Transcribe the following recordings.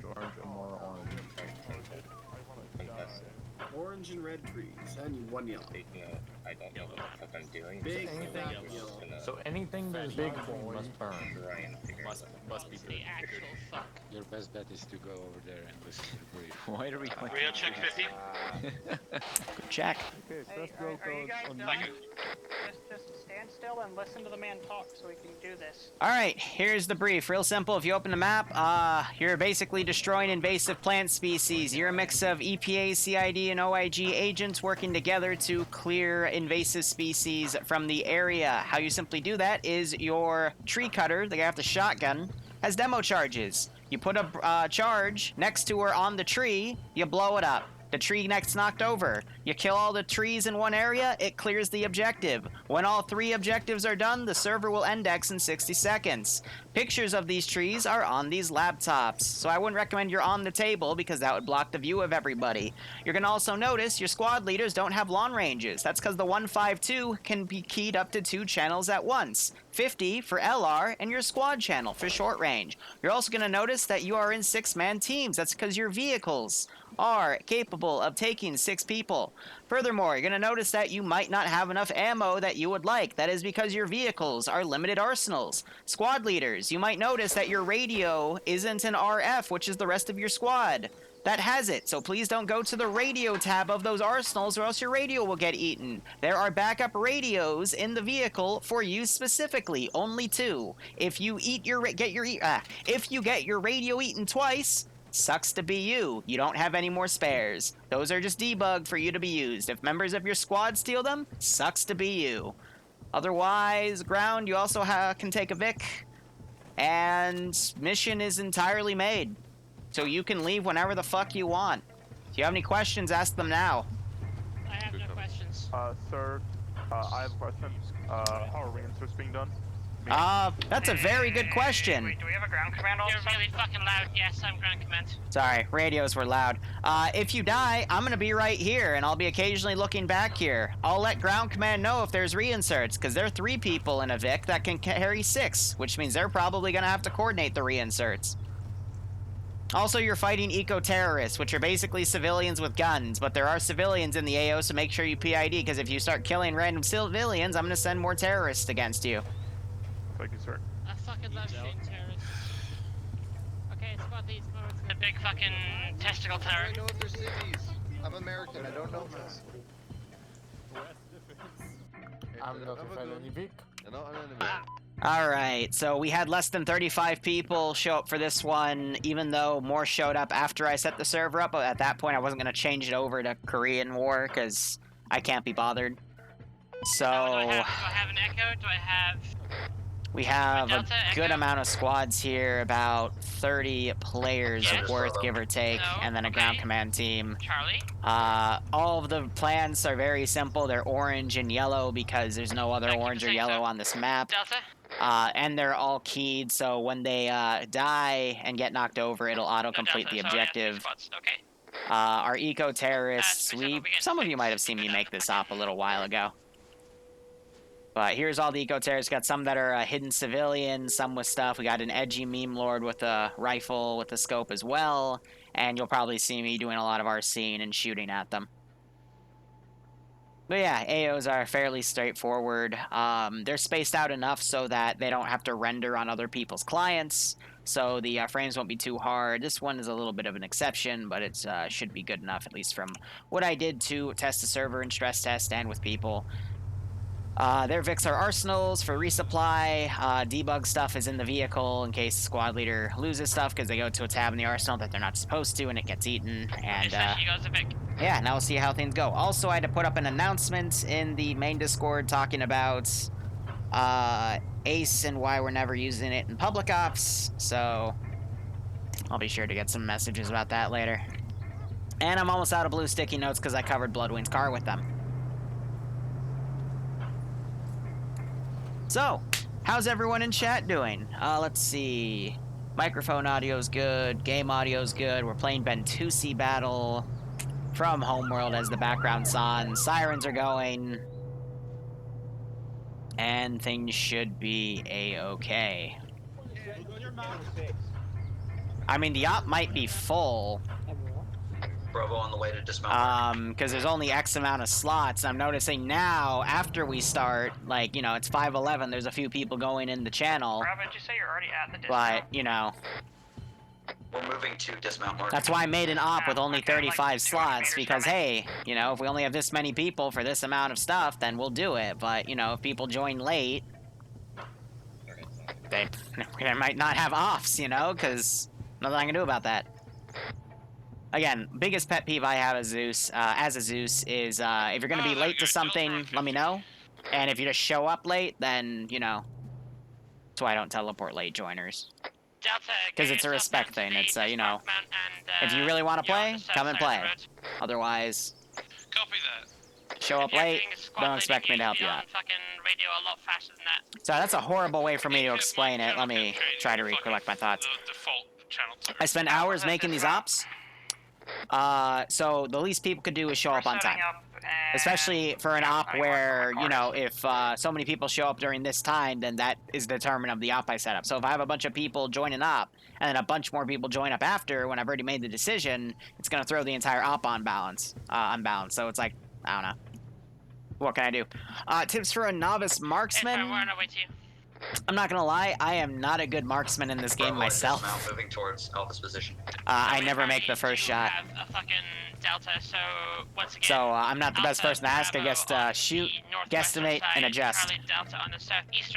orange, and more orange. Orange and red trees, and one yellow. I don't know what the fuck I'm doing. Big Anything, yellow. so anything that is big must burn. Must be the actual fuck. Your best bet is to go over there and listen to the brief. Why are we going? Real check 50. Good check. Okay, Hey, are you guys done? Just stand still and listen to the man talk so we can do this. Alright, here's the brief. Real simple. If you open the map, you're basically destroying invasive plant species. You're a mix of EPA, CID, and OIG agents working together to clear invasive species from the area. How you simply do that is your tree cutter, the guy with the shotgun, has demo charges. You put a charge next to or on the tree, you blow it up. The tree gets knocked over. You kill all the trees in one area, it clears the objective. When all 3 objectives are done, the server will index in 60 seconds. Pictures of these trees are on these laptops, so I wouldn't recommend you're on the table because that would block the view of everybody. You're going to also notice your squad leaders don't have long ranges. That's because the 152 can be keyed up to 2 channels at once. 50 for LR and your squad channel for short range. You're also going to notice that you are in 6-man teams. That's because your vehicles are capable of taking 6 people. Furthermore, you're going to notice that you might not have enough ammo that you would like. That is because your vehicles are limited arsenals. Squad leaders, you might notice that your radio isn't an RF, which is the rest of your squad. That has it, so please don't go to the radio tab of those arsenals or else your radio will get eaten. There are backup radios in the vehicle for you specifically, only 2. If you get your radio eaten twice, sucks to be you. You don't have any more spares. Those are just debugged for you to be used. If members of your squad steal them, sucks to be you. Otherwise, ground, you also can take a Vic, and mission is entirely made. So you can leave whenever the fuck you want. If you have any questions, ask them now. I have no questions. Sir, I have a question. How are reinserts being done? That's a very good question. Wait, do we have a ground command also? You're really fucking loud. Yes, I'm ground command. Sorry, radios were loud. If you die, I'm gonna be right here, and I'll be occasionally looking back here. I'll let ground command know if there's reinserts, because there are 3 people in a Vic that can carry 6, which means they're probably gonna have to coordinate the reinserts. Also, you're fighting eco-terrorists, which are basically civilians with guns, but there are civilians in the AO, so make sure you PID, because if you start killing random civilians, I'm gonna send more terrorists against you. Thank you, sir. I fucking love shooting terrorists. Okay, spot these. The big fucking testicle terror. I don't know if they're cities. I'm American, I don't know this. I'm not offending any Vic. No, I'm an Alright, so we had less than 35 people show up for this one, even though more showed up after I set the server up, but at that point I wasn't going to change it over to Korean War, because I can't be bothered. So... do I have an echo? Do I have... We have a good Echo? amount of squads here, about 30 players worth, give or take, and then a ground command team. Charlie? All of the plans are very simple. They're orange and yellow because there's no other orange or yellow on this map. Delta? And they're all keyed, so when they die and get knocked over, it'll auto-complete the objective. Okay. Our eco-terrorists, some of you might have seen me make this up a little while ago. But here's all the eco-terrorists. Got some that are hidden civilians, some with stuff. We got an edgy meme lord with a rifle with a scope as well. And you'll probably see me doing a lot of RCing and shooting at them. But yeah, AOs are fairly straightforward. They're spaced out enough so that they don't have to render on other people's clients. So the frames won't be too hard. This one is a little bit of an exception, but it should be good enough, at least from what I did to test the server and stress test and with people. Their Vics are arsenals for resupply. Debug stuff is in the vehicle in case the squad leader loses stuff because they go to a tab in the arsenal that they're not supposed to and it gets eaten. And yeah, now we'll see how things go. Also, I had to put up an announcement in the main Discord talking about ACE and why we're never using it in public ops. So I'll be sure to get some messages about that later. And I'm almost out of blue sticky notes because I covered Bloodwing's car with them. So, how's everyone in chat doing? Let's see. Microphone audio's good. Game audio's good. We're playing Bentusi Battle from Homeworld as the background's on. Sirens are going. And things should be a-okay. I mean, the op might be full. Bravo on the way to dismount. Because there's only X amount of slots. I'm noticing now, after we start, like, you know, it's 5:11, there's a few people going in the channel. Bravo, did you say you're already at the dismount? But, you know, We're moving to dismount mark. that's why I made an op with only Okay, like 35 200 slots, meters because, from it. hey, you know, if we only have this many people for this amount of stuff, then we'll do it. But, you know, if people join late, they might not have offs, you know, because nothing I can do about that. Again, biggest pet peeve I have as a Zeus is if you're gonna be late to something, let me know. And if you just show up late, then you know. That's why I don't teleport late joiners. Because it's a respect thing. It's you know, if you really want to play, come and play. Otherwise, Copy that. show up late. Don't expect me to help you out. So that's a horrible way for me to explain it. Let me try to recollect my thoughts. The default channel. I spend hours making these ops. So the least people could do is show up on time. Especially for an op where, you know, if so many people show up during this time, then that is the determinant of the op I set up. So if I have a bunch of people join an op, and then a bunch more people join up after when I've already made the decision, it's going to throw the entire op unbalanced. So it's like, I don't know. What can I do? Tips for a novice marksman? I'm not gonna lie, I am not a good marksman in this game Bravo, myself. dismount, moving towards Alpha's position. I never make the first shot. So I'm not the best person to ask. I guess to shoot, guesstimate, and adjust.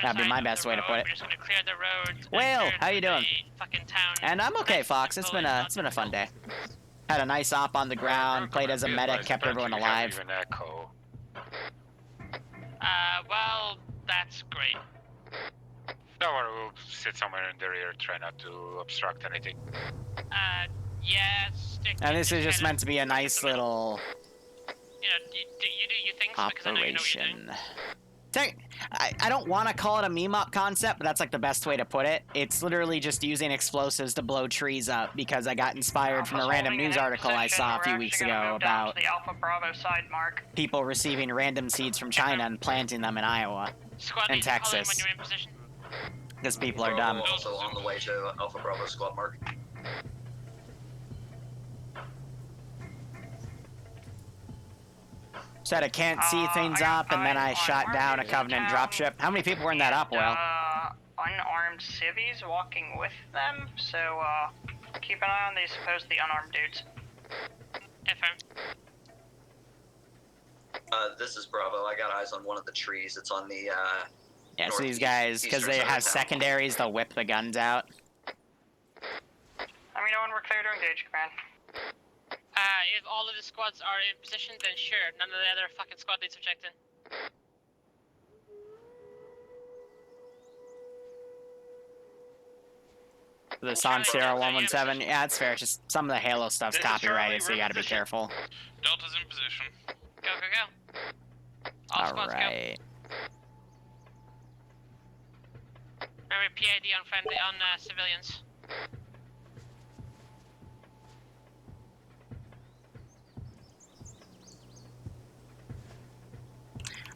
That'd be my best way to put it. Well, how you doing? And I'm okay, Fox. It's been a fun day. Had a nice op on the ground, played as a medic, kept everyone alive. Well, that's great. Don't worry, we'll sit somewhere in the rear, try not to obstruct anything. Yeah, stick. And this is just meant to be a nice little You know, you do your things because I know you know what you're doing. I don't want to call it a meme up concept, but that's like the best way to put it. It's literally just using explosives to blow trees up because I got inspired from a random news article I saw a few weeks ago about the Alpha Bravo side mark. people receiving random seeds from China and planting them in Iowa and Texas. When you're in position. Because people are dumb. Also on the way to Alpha Bravo squad mark. Said I can't see things up, and then I shot down a Covenant dropship. How many people were in that up, Will? Unarmed civvies walking with them, so keep an eye on these supposedly unarmed dudes. This is Bravo. I got eyes on one of the trees. It's on the Yeah, so these guys, because they have secondaries, they'll whip the guns out. Let me know when we're clear to engage, command. If all of the squads are in position, then sure, none of the other fucking squad leads have checked in. The San Sierra 117, yeah, that's fair. It's just some of the Halo stuff's copyrighted, so you gotta be careful. Delta's in position. Go, go, go. All squads Alright. go. Remember PID on friendly, on civilians.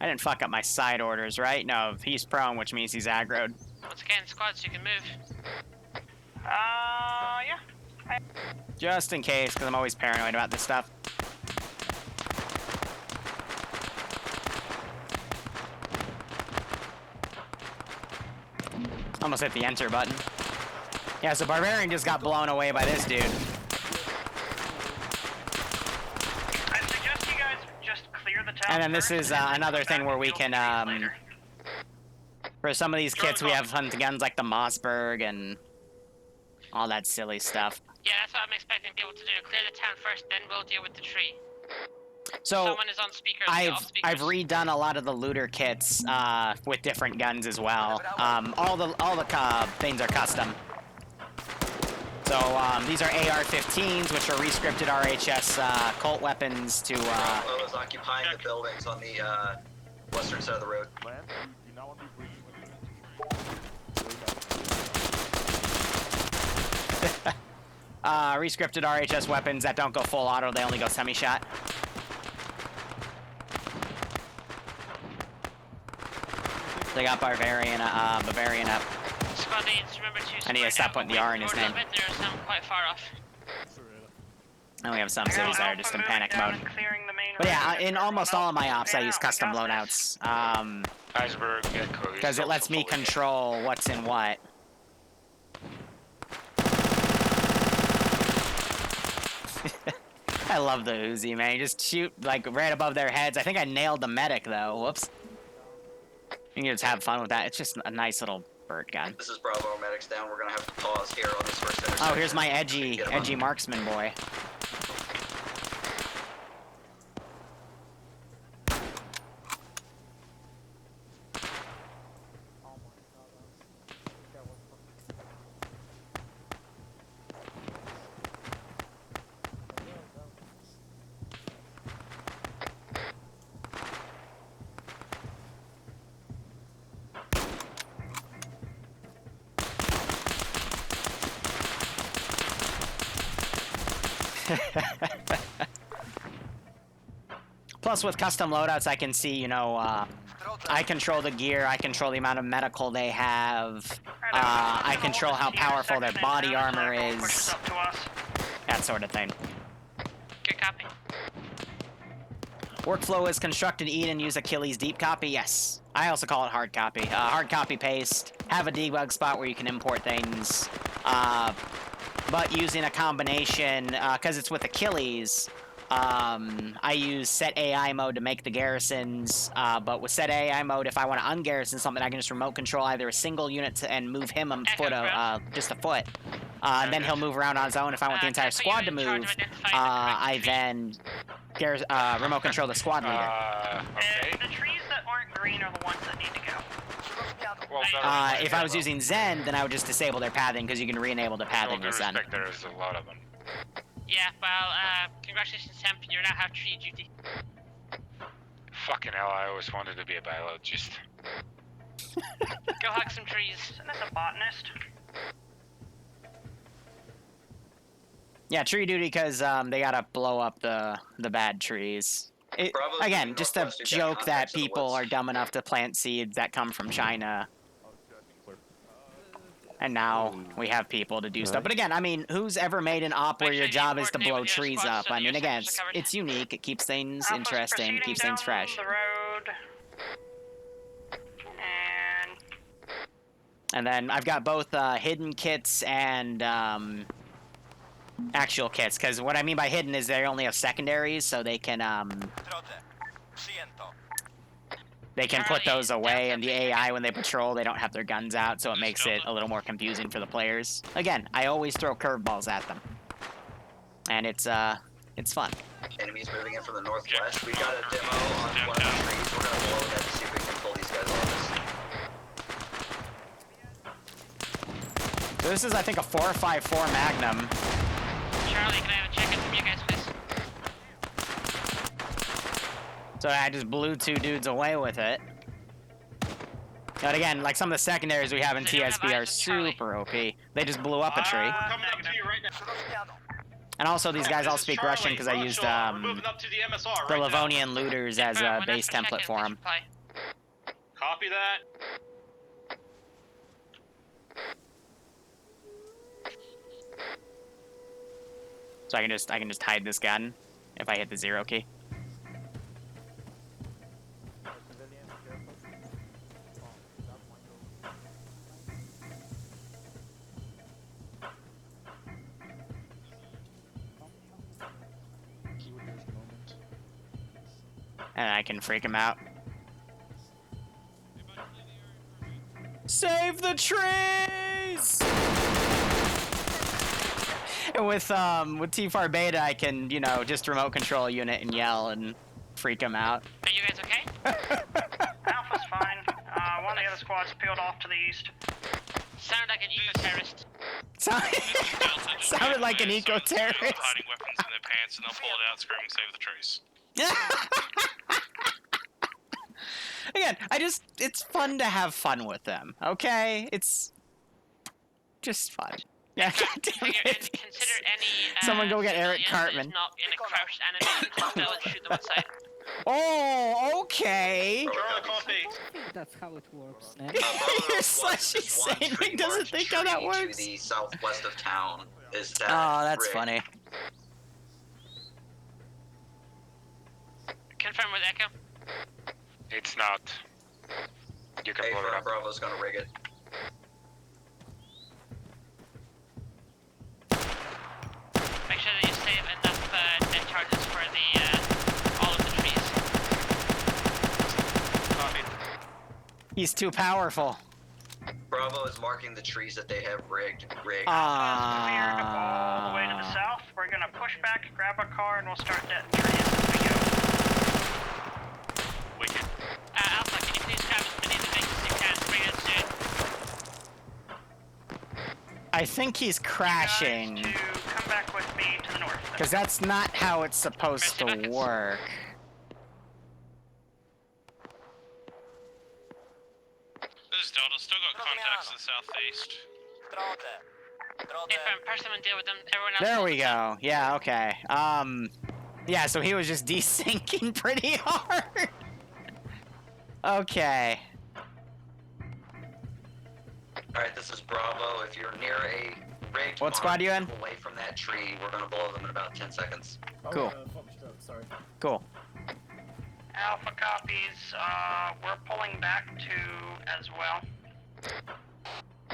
I didn't fuck up my side orders, right? No, he's prone, which means he's aggroed. Once again, squads, you can move. Yeah. Just in case, because I'm always paranoid about this stuff. Almost hit the enter button. Yeah, so Barbarian just got blown away by this dude. I suggest you guys just clear the town. And then this is another thing where we can, for some of these kits, we have hunting guns like the Mossberg and all that silly stuff. Yeah, that's what I'm expecting people to do. Clear the town first, then we'll deal with the tree. So Someone is on speakers, I've redone a lot of the looter kits with different guns as well. All the things are custom. So these are AR-15s, which are rescripted RHS Colt weapons to. Bravo is occupying the buildings on the western side of the road. Rescripted RHS weapons that don't go full auto; they only go semi-shot. They got Bavarian up. Squad Please remember to I need to stop putting the R in his name. There's some quite far off. And we have some cities that are just in panic down mode. and clearing the main But yeah, road. in almost all of my ops, I Yeah, use we custom got loadouts. Iceberg, Echo. Because it lets me control what's in what. I love the Uzi, man. You just shoot, like, right above their heads. I think I nailed the medic, though. Whoops. You can just have fun with that. It's just a nice little bird gun. This is Bravo, medics down. We're gonna have to pause here on this first intersection. Oh, here's my Get edgy 'em up. marksman boy. Plus, with custom loadouts, I can see, you know, I control the gear, I control the amount of medical they have, I control how powerful their body armor is, that sort of thing. Good copy. Workflow is construct and eat and use Achilles deep copy, yes. I also call it hard copy. Hard copy paste, have a debug spot where you can import things, but using a combination, because it's with Achilles, I use set AI mode to make the garrisons, but with set AI mode, if I want to ungarrison something, I can just remote control either a single unit and move him a foot, just a foot. And then he'll move around on his own. If I want the entire squad to move, I then remote control the squad leader. Okay. The trees that aren't green are the ones that need to go. Well, If I was using Zen, then I would just disable their pathing, because you can re-enable the pathing with Zen. There is a lot of them. Yeah, well, congratulations, Temp. You now have tree duty. Fucking hell, I always wanted to be a biologist. Go hug some trees. Isn't this a botanist? Yeah, tree duty, because they gotta blow up the bad trees. Bravo's Again, moving just a northwest, you got joke that contacts in the people woods. are dumb enough to plant seeds that come from China. And now we have people to do stuff. But again, I mean, who's ever made an op where your job is to blow trees up? I mean, again, it's unique. It keeps things Alpha's interesting. proceeding Keeps things down fresh. The road. And then I've got both hidden kits and actual kits. Because what I mean by hidden is they only have secondaries, so they can put those away, and the AI, when they patrol, they don't have their guns out, so it makes it a little more confusing for the players. Again, I always throw curveballs at them. And it's fun. Enemies moving in from the northwest. We got a demo on one of the trees. We're gonna blow that to see if we can pull these guys off. So this is, I think, a 4.54 Magnum. Charlie, can I have a check-in from you guys, please? So I just blew two dudes away with it. But again, like some of the secondaries we have in TSB are super OP. They just blew up a tree. We're coming up to you right now. And also, these guys all This is speak Charlie. Russian because I used We're moving up to the MSR the right now. Livonian looters as a base template for them. Copy that. So I can just hide this gun if I hit the 0 key. And I can freak him out. Save the trees! And with T-Far Beta, I can, you know, just remote control a unit and yell and freak him out. Are you guys okay? Alpha's fine. One of the other squads peeled off to the east. Sound like an eco-terrorist. Sounded like an eco-terrorist. Hiding weapons in their pants, and they'll pull it out screaming, "Save the trees." Again, it's fun to have fun with them, okay? It's just fun. Yeah. And consider any. Someone go get Eric civilian Cartman. who's not in a crouched animation to still and shoot them on sight. Oh, okay. Charlie, copy. That's how it works, man. You're slushy saying Rick doesn't think how that works. To the southwest of town. Is that Oh, that's Rick? funny. Confirm with Echo. It's not. You can blow it A up. Bravo's gonna rig it. Make sure that you save enough dead charges for the all of the trees. Copy. He's too powerful. Bravo is marking the trees that they have rigged. Cleared all the way to the south. We're gonna push back, grab a car, and we'll start deading trees as we go. Wicked. Alpha, can you please grab as many of the victims as you can to bring it soon? I think he's crashing. To come back with me to the north. Because that's not how it's supposed to work. This is Delta. Still got contacts in southeast. Confirm, press them and deal with them. Everyone else. There we go. Yeah, okay. Yeah, so he was just desyncing pretty hard. Okay. Alright, this is Bravo. If you're near a rigged What squad you in? away from that tree, we're gonna blow them in about 10 seconds. Cool. Sorry. Cool. Alpha copies. We're pulling back to as well.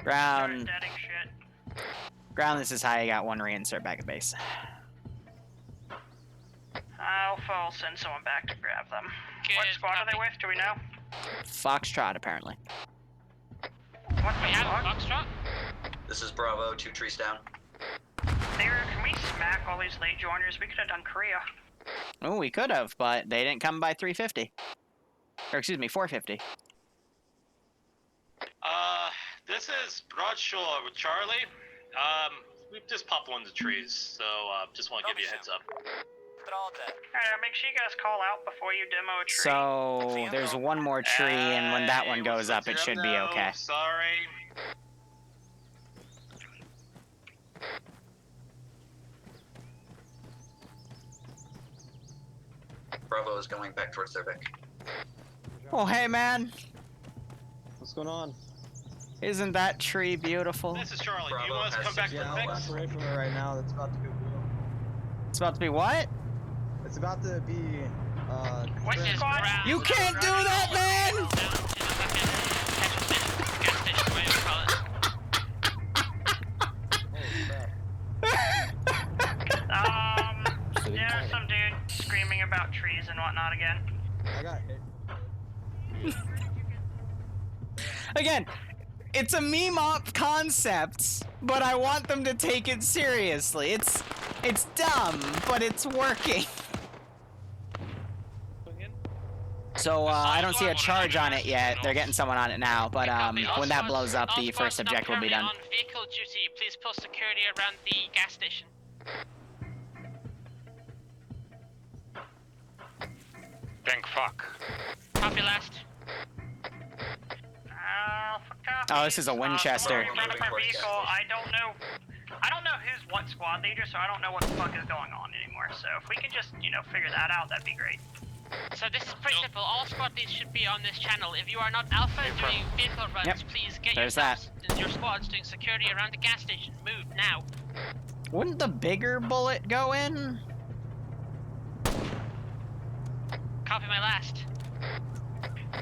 Ground. Start deading shit. Ground, this is high. I got one reinsert back at base. Alpha, I'll send someone back to grab them. Good What squad are they copy. with? Do we know? Foxtrot, apparently. What We the have a fuck? Foxtrot. This is Bravo, 2 trees down. Sarah, can we smack all these late joiners? We could have done Korea. Oh, we could have, but they didn't come by 350. Or excuse me, 450. This is Broadshaw with Charlie. We just popped one of the trees, so just want to give you a heads up. Make sure you guys call out before you demo a tree. So there's one more tree, and when that one goes up, it should be okay. Sorry. Bravo is going back towards their Vic. Oh, hey, man. What's going on? Isn't that tree beautiful? This is Charlie. Bravo you want us to has come back for Yeah, the I'll fix? walk away from it right now. That's about to go blue. It's about to be what? It's about to be, What's trimmed. this squad? You can't do that, man! Down to the fucking gas station, whatever you call it. There's some dude screaming about trees and whatnot again. I got hit. Again, it's a meme-op concept, but I want them to take it seriously. It's dumb, but it's working. So, I don't see a charge on it yet. They're getting someone on it now, but when that blows up, the first object will be done. On vehicle duty, please post security around the gas station. Thank fuck. Copy last. Alpha copy. Oh, this is a Winchester. We're in front of our vehicle. I don't know who's what squad leader, so I don't know what the fuck is going on anymore. So if we could just, figure that out, that'd be great. So this is pretty simple. All squad leads should be on this channel. If you are not alpha doing vehicle runs, Yep. please get There's yourselves and your squads doing security around the gas station. Move now. Wouldn't the bigger bullet go in? Copy my last.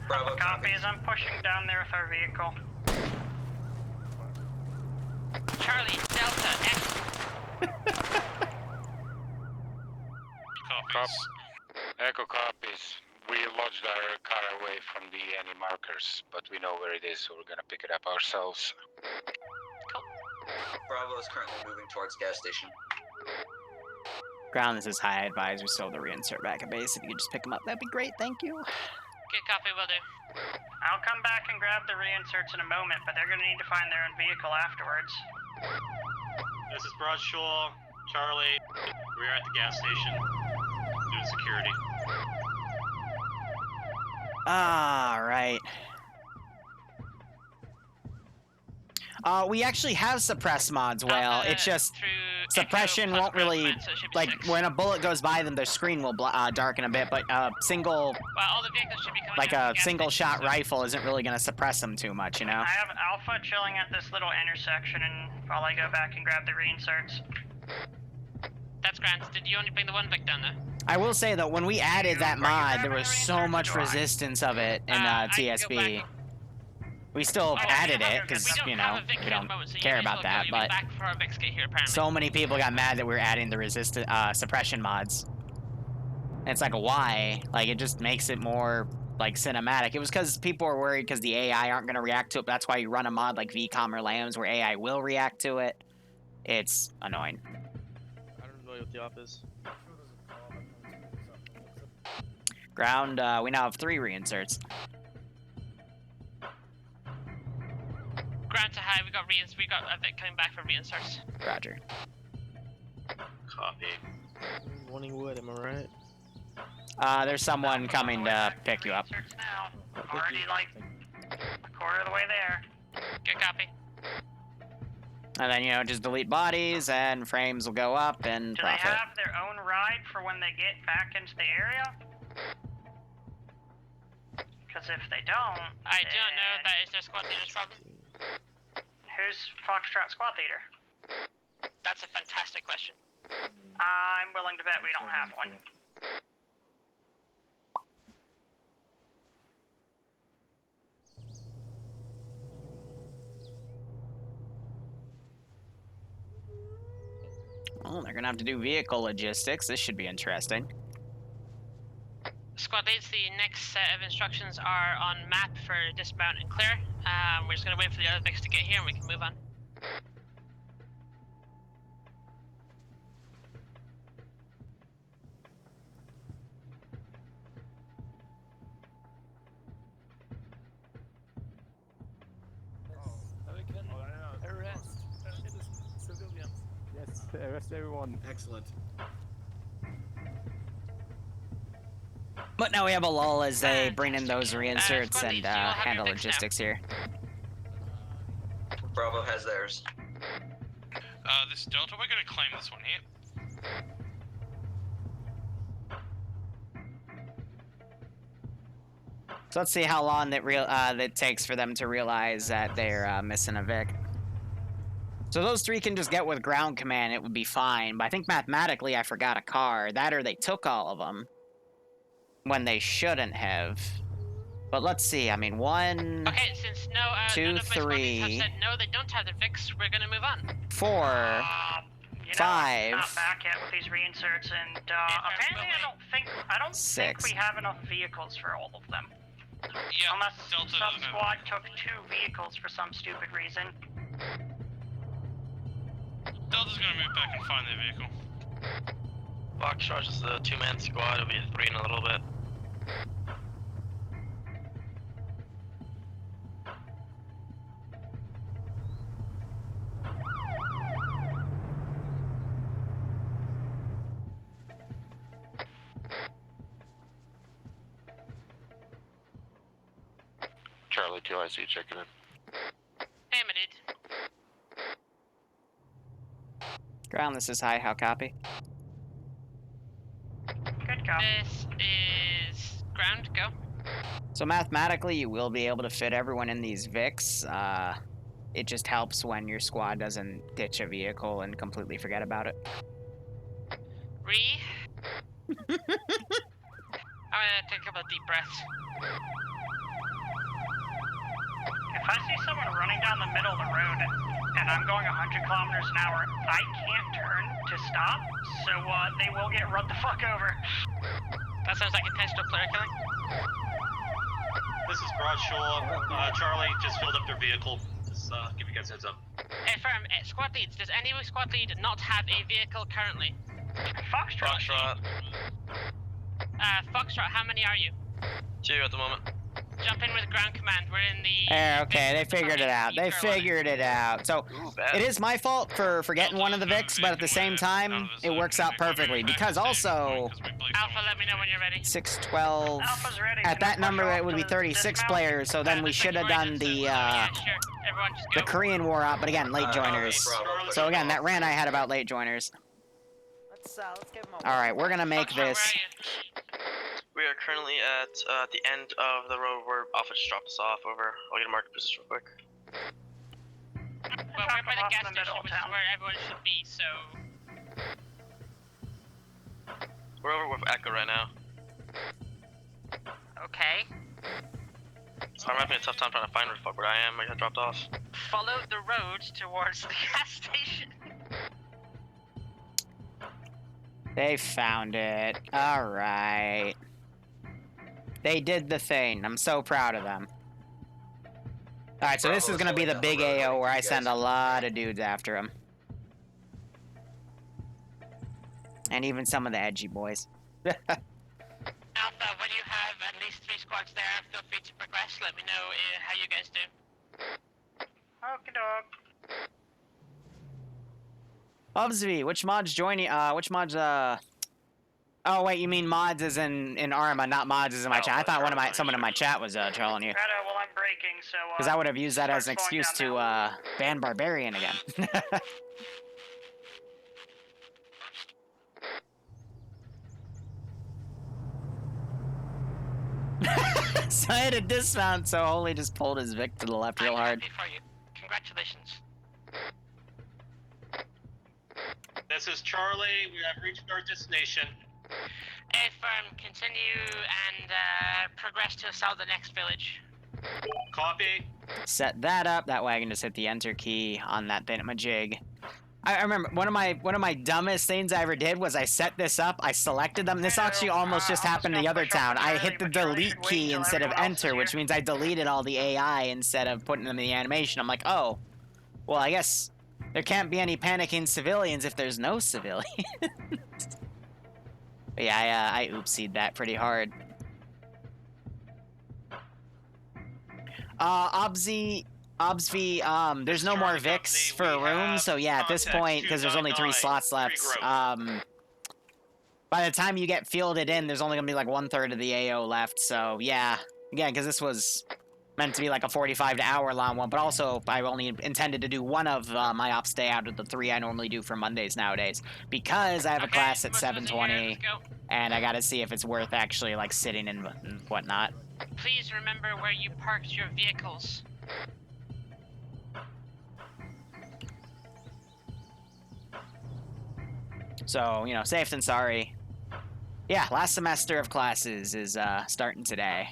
Bravo Copies. I'm pushing down there with our vehicle. Charlie, Delta, X. Copies. Echo copies. We lodged our car away from the enemy markers, but we know where it is, so we're gonna pick it up ourselves. Bravo is currently moving towards gas station. Ground, this is high. I advise we still the reinsert back at base. If you could just pick them up, that'd be great. Thank you. Good copy, will do. I'll come back and grab the reinserts in a moment, but they're gonna need to find their own vehicle afterwards. This is Broadshaw, Charlie. We're at the gas station. Doing security. All right. We actually have suppress mods, well, it's just suppression won't really, like, when a bullet goes by them, their screen will darken a bit, but single, all the vehicles should be coming like out a of the gas single station, shot rifle isn't really going to suppress them too much, you know? I have Alpha chilling at this little intersection, and while I go back and grab the reinserts. That's grand. Did you only bring the one Vic down there? I will say that when we added that mod, there was so much resistance of it in TSB. We still added it because, you know, we don't care about that, but so many people got mad that we were adding the suppression mods. And it's like, why? Like, it just makes it more, like, cinematic. It was because people were worried because the AI aren't going to react to it. That's why you run a mod like VCOM or Lambs where AI will react to it. It's annoying. I don't know what the op is. Ground, we now have 3 reinserts. Ground to high, we got a Vic coming back for reinserts. Roger. Copy. Wanting wood, am I right? There's someone coming to pick you up. Now, already like a quarter of the way there. Good copy. And then, you know, just delete bodies and frames will go up and Do profit. they have their own ride for when they get back into the area? Because if they don't, I do not know if that is their squad leader's problem. Who's Foxtrot squad leader? That's a fantastic question. I'm willing to bet we don't have one. Well, they're gonna have to do vehicle logistics. This should be interesting. Squad leads, the next set of instructions are on map for dismount and clear. We're just gonna wait for the other Vics to get here and we can move on. Yes, arrest everyone. Excellent. But now we have a lull as they bring in those reinserts and handle logistics here. Bravo has theirs. This Delta, we're gonna claim this one here. So let's see how long that takes for them to realize that they're missing a Vic. So those 3 can just get with ground command, it would be fine. But I think mathematically I forgot a car. That or they took all of them. When they shouldn't have. But let's see, I mean, 1, okay, since 2, none of my squad leads 3, have said no, they don't have the Vics, we're gonna move on. 4, You know, 5, not back yet with these reinserts, and apparently I don't think we have enough vehicles for all of them. Yeah, unless Delta some doesn't have squad took 2 vehicles for some stupid reason. Delta's gonna move back and find their vehicle. Foxtrot is a 2-man squad, it'll be a 3 in a little bit. Charlie 2, I see you checking in. Hey, my dude. Ground, this is high, how copy? Good cop. This is ground, go. So mathematically you will be able to fit everyone in these Vics. It just helps when your squad doesn't ditch a vehicle and completely forget about it. I'm gonna take a couple of deep breaths. If I see someone running down the middle of the road and I'm going 100 kilometers an hour, I can't turn to stop, so they will get run the fuck over. That sounds like intentional player killing. This is Broadshaw. Charlie just filled up their vehicle. Just give you guys a heads up. Hey, firm, squad leads, does any squad lead not have a vehicle currently? Foxtrot. Foxtrot, how many are you? 2 at the moment. jump in with ground command. We're in the. Okay, they figured it out. They figured it out. So it is my fault for forgetting one of the Vics, but at the same time, it works out perfectly because also Alpha, let me know when you're ready. 612. Alpha's ready. At that number, it would be 36 players. So then we should have done the Yeah, sure. Everyone just go. the Korean War up, but again, late joiners. So again, that rant I had about late joiners. Let's give him a. All right, we're gonna make Where are this. you? We are currently at the end of the road where Alpha just dropped us off. Over. I'll get a market position real quick. Well, we're by the gas station, which is where everyone should be. So. We're over with Echo right now. Okay. So I'm having a tough time trying to find where the fuck where I am. I got dropped off. Follow the road towards the gas station. They found it. All right. They did the thing. I'm so proud of them. All right, so this is gonna be the big AO where I send a lot of dudes after him. And even some of the edgy boys. Alpha, when you have at least 3 squads there, feel free to progress. Let me know how you guys do. Okie doke. Obviously, which mod's joining? Which mod's Oh wait, you mean mods as in Arma, not mods as in my chat. I thought someone in my chat was trolling you. Well, I'm breaking, so. Because I would have used that as an excuse to ban Barbarian again. So I had a dismount, so Holy just pulled his Vic to the left real hard. Happy for you. Congratulations. This is Charlie. We have reached our destination. Firm, continue and progress to sell the next village. Copy. Set that up. That way I can just hit the enter key on that thingamajig. I remember one of my dumbest things I ever did was I set this up. I selected them. This actually almost just happened in the other town. I hit the delete key instead of enter, which means I deleted all the AI instead of putting them in the animation. I'm like, oh, well, I guess there can't be any panicking civilians if there's no civilians. But yeah, I oopsied that pretty hard. Obvsy, there's no more Vics for a room, so yeah, at this point, because there's only 3 slots left, by the time you get fielded in, there's only gonna be like 1/3 of the AO left, so yeah. Again, because this was meant to be like a 45 to hour long one, but also I only intended to do one of my ops day out of the 3 I normally do for Mondays nowadays, because I have a class at 7:20, and I gotta see if it's worth actually like sitting and whatnot. Please remember where you parked your vehicles. So, you know, safe than sorry. Yeah, last semester of classes is starting today.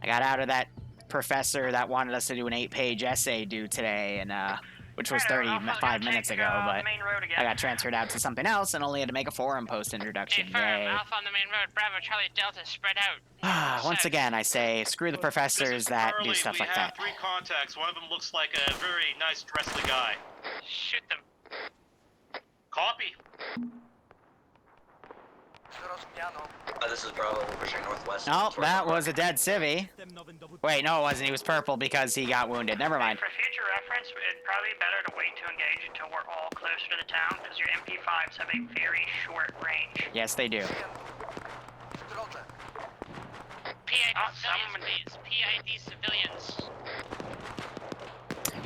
I got out of that professor that wanted us to do an 8-page essay due today, and which was 35 minutes ago, but I got transferred out to something else and only had to make a forum post introduction. Hey, firm, Alpha on the main road, Bravo, Charlie, Delta, spread out. Once again, I say, screw the professors that do stuff like that. We have 3 contacts. One of them looks like a very nice, dressly guy. Shoot them. Copy. This is Bravo, we're pushing northwest. No, that was a dead civvy. Wait, no it wasn't. He was purple because he got wounded. Never mind. For future reference, it'd probably be better to wait to engage until we're all closer to the town, because your MP5s have a very short range. Yes, they do. PID civilians, please. PID civilians.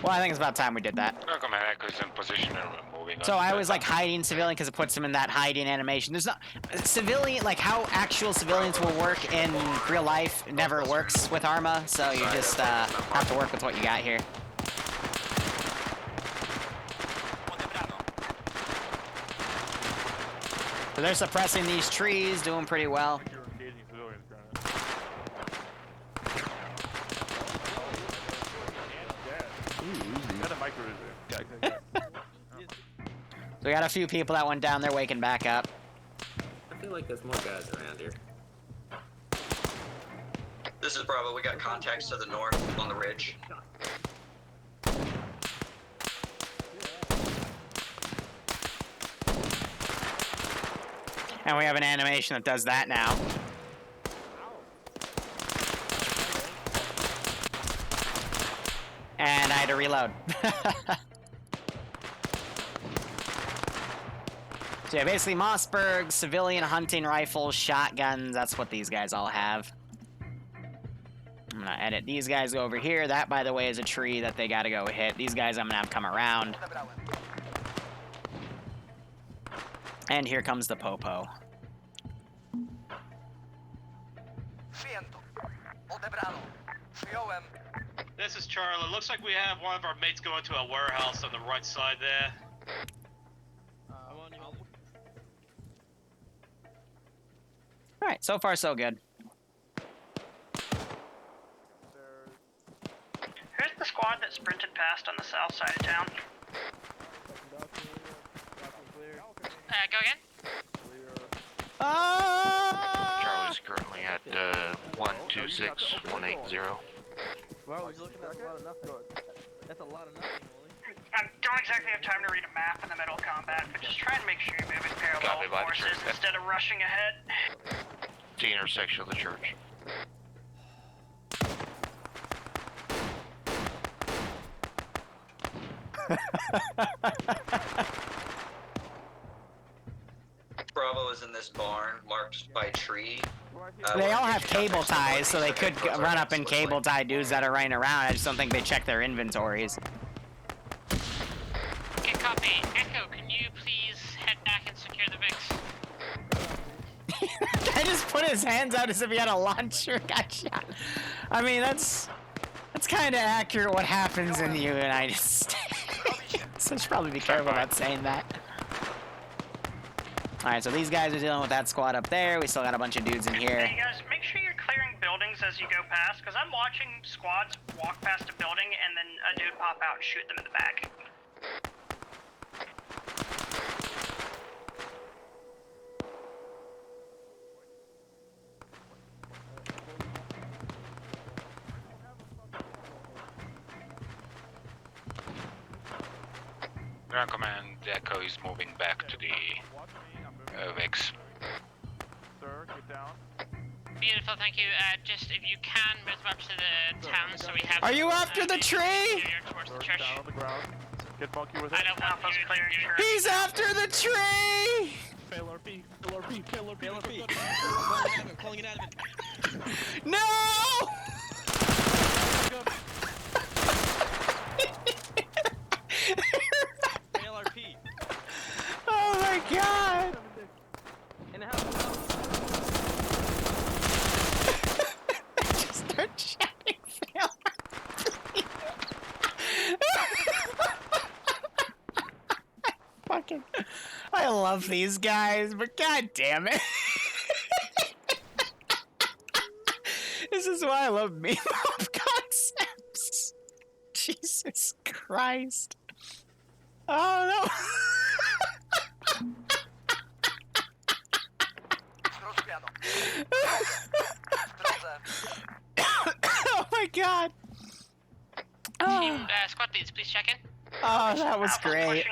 Well, I think it's about time we did that. Command Echo's in position and we're moving on. So I was like hiding civilian because it puts him in that hiding animation. There's not civilian, like how actual civilians will work in real life never works with Arma, so you just have to work with what you got here. So they're suppressing these trees, doing pretty well. So we got a few people that went down there waking back up. I feel like there's more guys around here. This is Bravo, we got contacts to the north on the ridge. And we have an animation that does that now. reload. So yeah, basically Mossberg, civilian hunting rifles, shotguns, that's what these guys all have. I'm gonna edit these guys over here. That, by the way, is a tree that they gotta go hit. These guys I'm gonna have come around. And here comes the Popo. This is Charlie. Looks like we have one of our mates going to a warehouse on the right side there. Alright, so far so good. Here's the squad that sprinted past on the south side of town. Go again? Charlie's currently at 126180. Well, he's looking at a lot of nothing. That's a lot of nothing, Wooly. I don't exactly have time to read a map in the middle of combat, but just try and make sure you're moving parallel with forces instead of rushing ahead. The intersection of the church. Bravo is in this barn, marked by tree. They all have cable ties, so they could run up and cable tie dudes that are running around. I just don't think they check their inventories. Okay, copy. Echo, can you please head back and secure the VIX? Guy just put his hands out as if he had a launcher, got shot. I mean, that's kind of accurate what happens in the United States. So I should probably be careful about saying that. Alright, so these guys are dealing with that squad up there. We still got a bunch of dudes in here. Hey guys, make sure you're clearing buildings as you go past, because I'm watching squads walk past a building and then a dude pop out and shoot them in the back. Ground command, Echo is moving back to the VIX. Sir, get down. Beautiful, thank you. Just if you can move up to the town so we have... Are you after the tree? Towards the church. Down on the ground. Get funky with it. I don't want you clearing church. He's after the tree! Fail RP, fail RP, fail RP, fail RP. Calling it out of it. No! Oh my god! Just start shouting fail. Fucking, I love these guys, but god damn it. This is why I love meme mob concepts. Jesus Christ. Oh no. Oh my god. Team squad leads, please check in. Oh, that was great.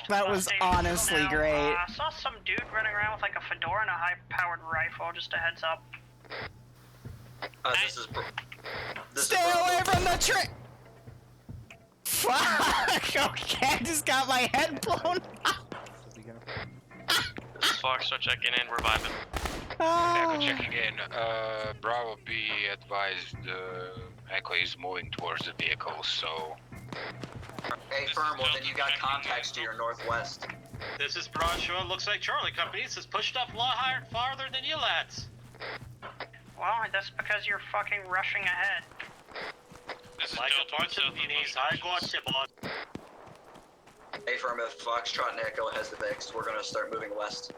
That was honestly great. I saw some dude running around with like a fedora and a high-powered rifle, just a heads up. Stay away from the tree! Fuck! Okay, I just got my head blown out. This is Foxtrot checking in, reviving. Echo checking in. Bravo B advised Echo is moving towards the vehicle, so... Hey, firm, well then you got contacts to your northwest. This is Bradshaw. Looks like Charlie Companies has pushed up a lot higher, farther than you lads. Well, that's because you're fucking rushing ahead. This is Like Delta a bunch of meanies, I got you, boss. Hey, firm, if Foxtrot and Echo has the VIX, we're gonna start moving west.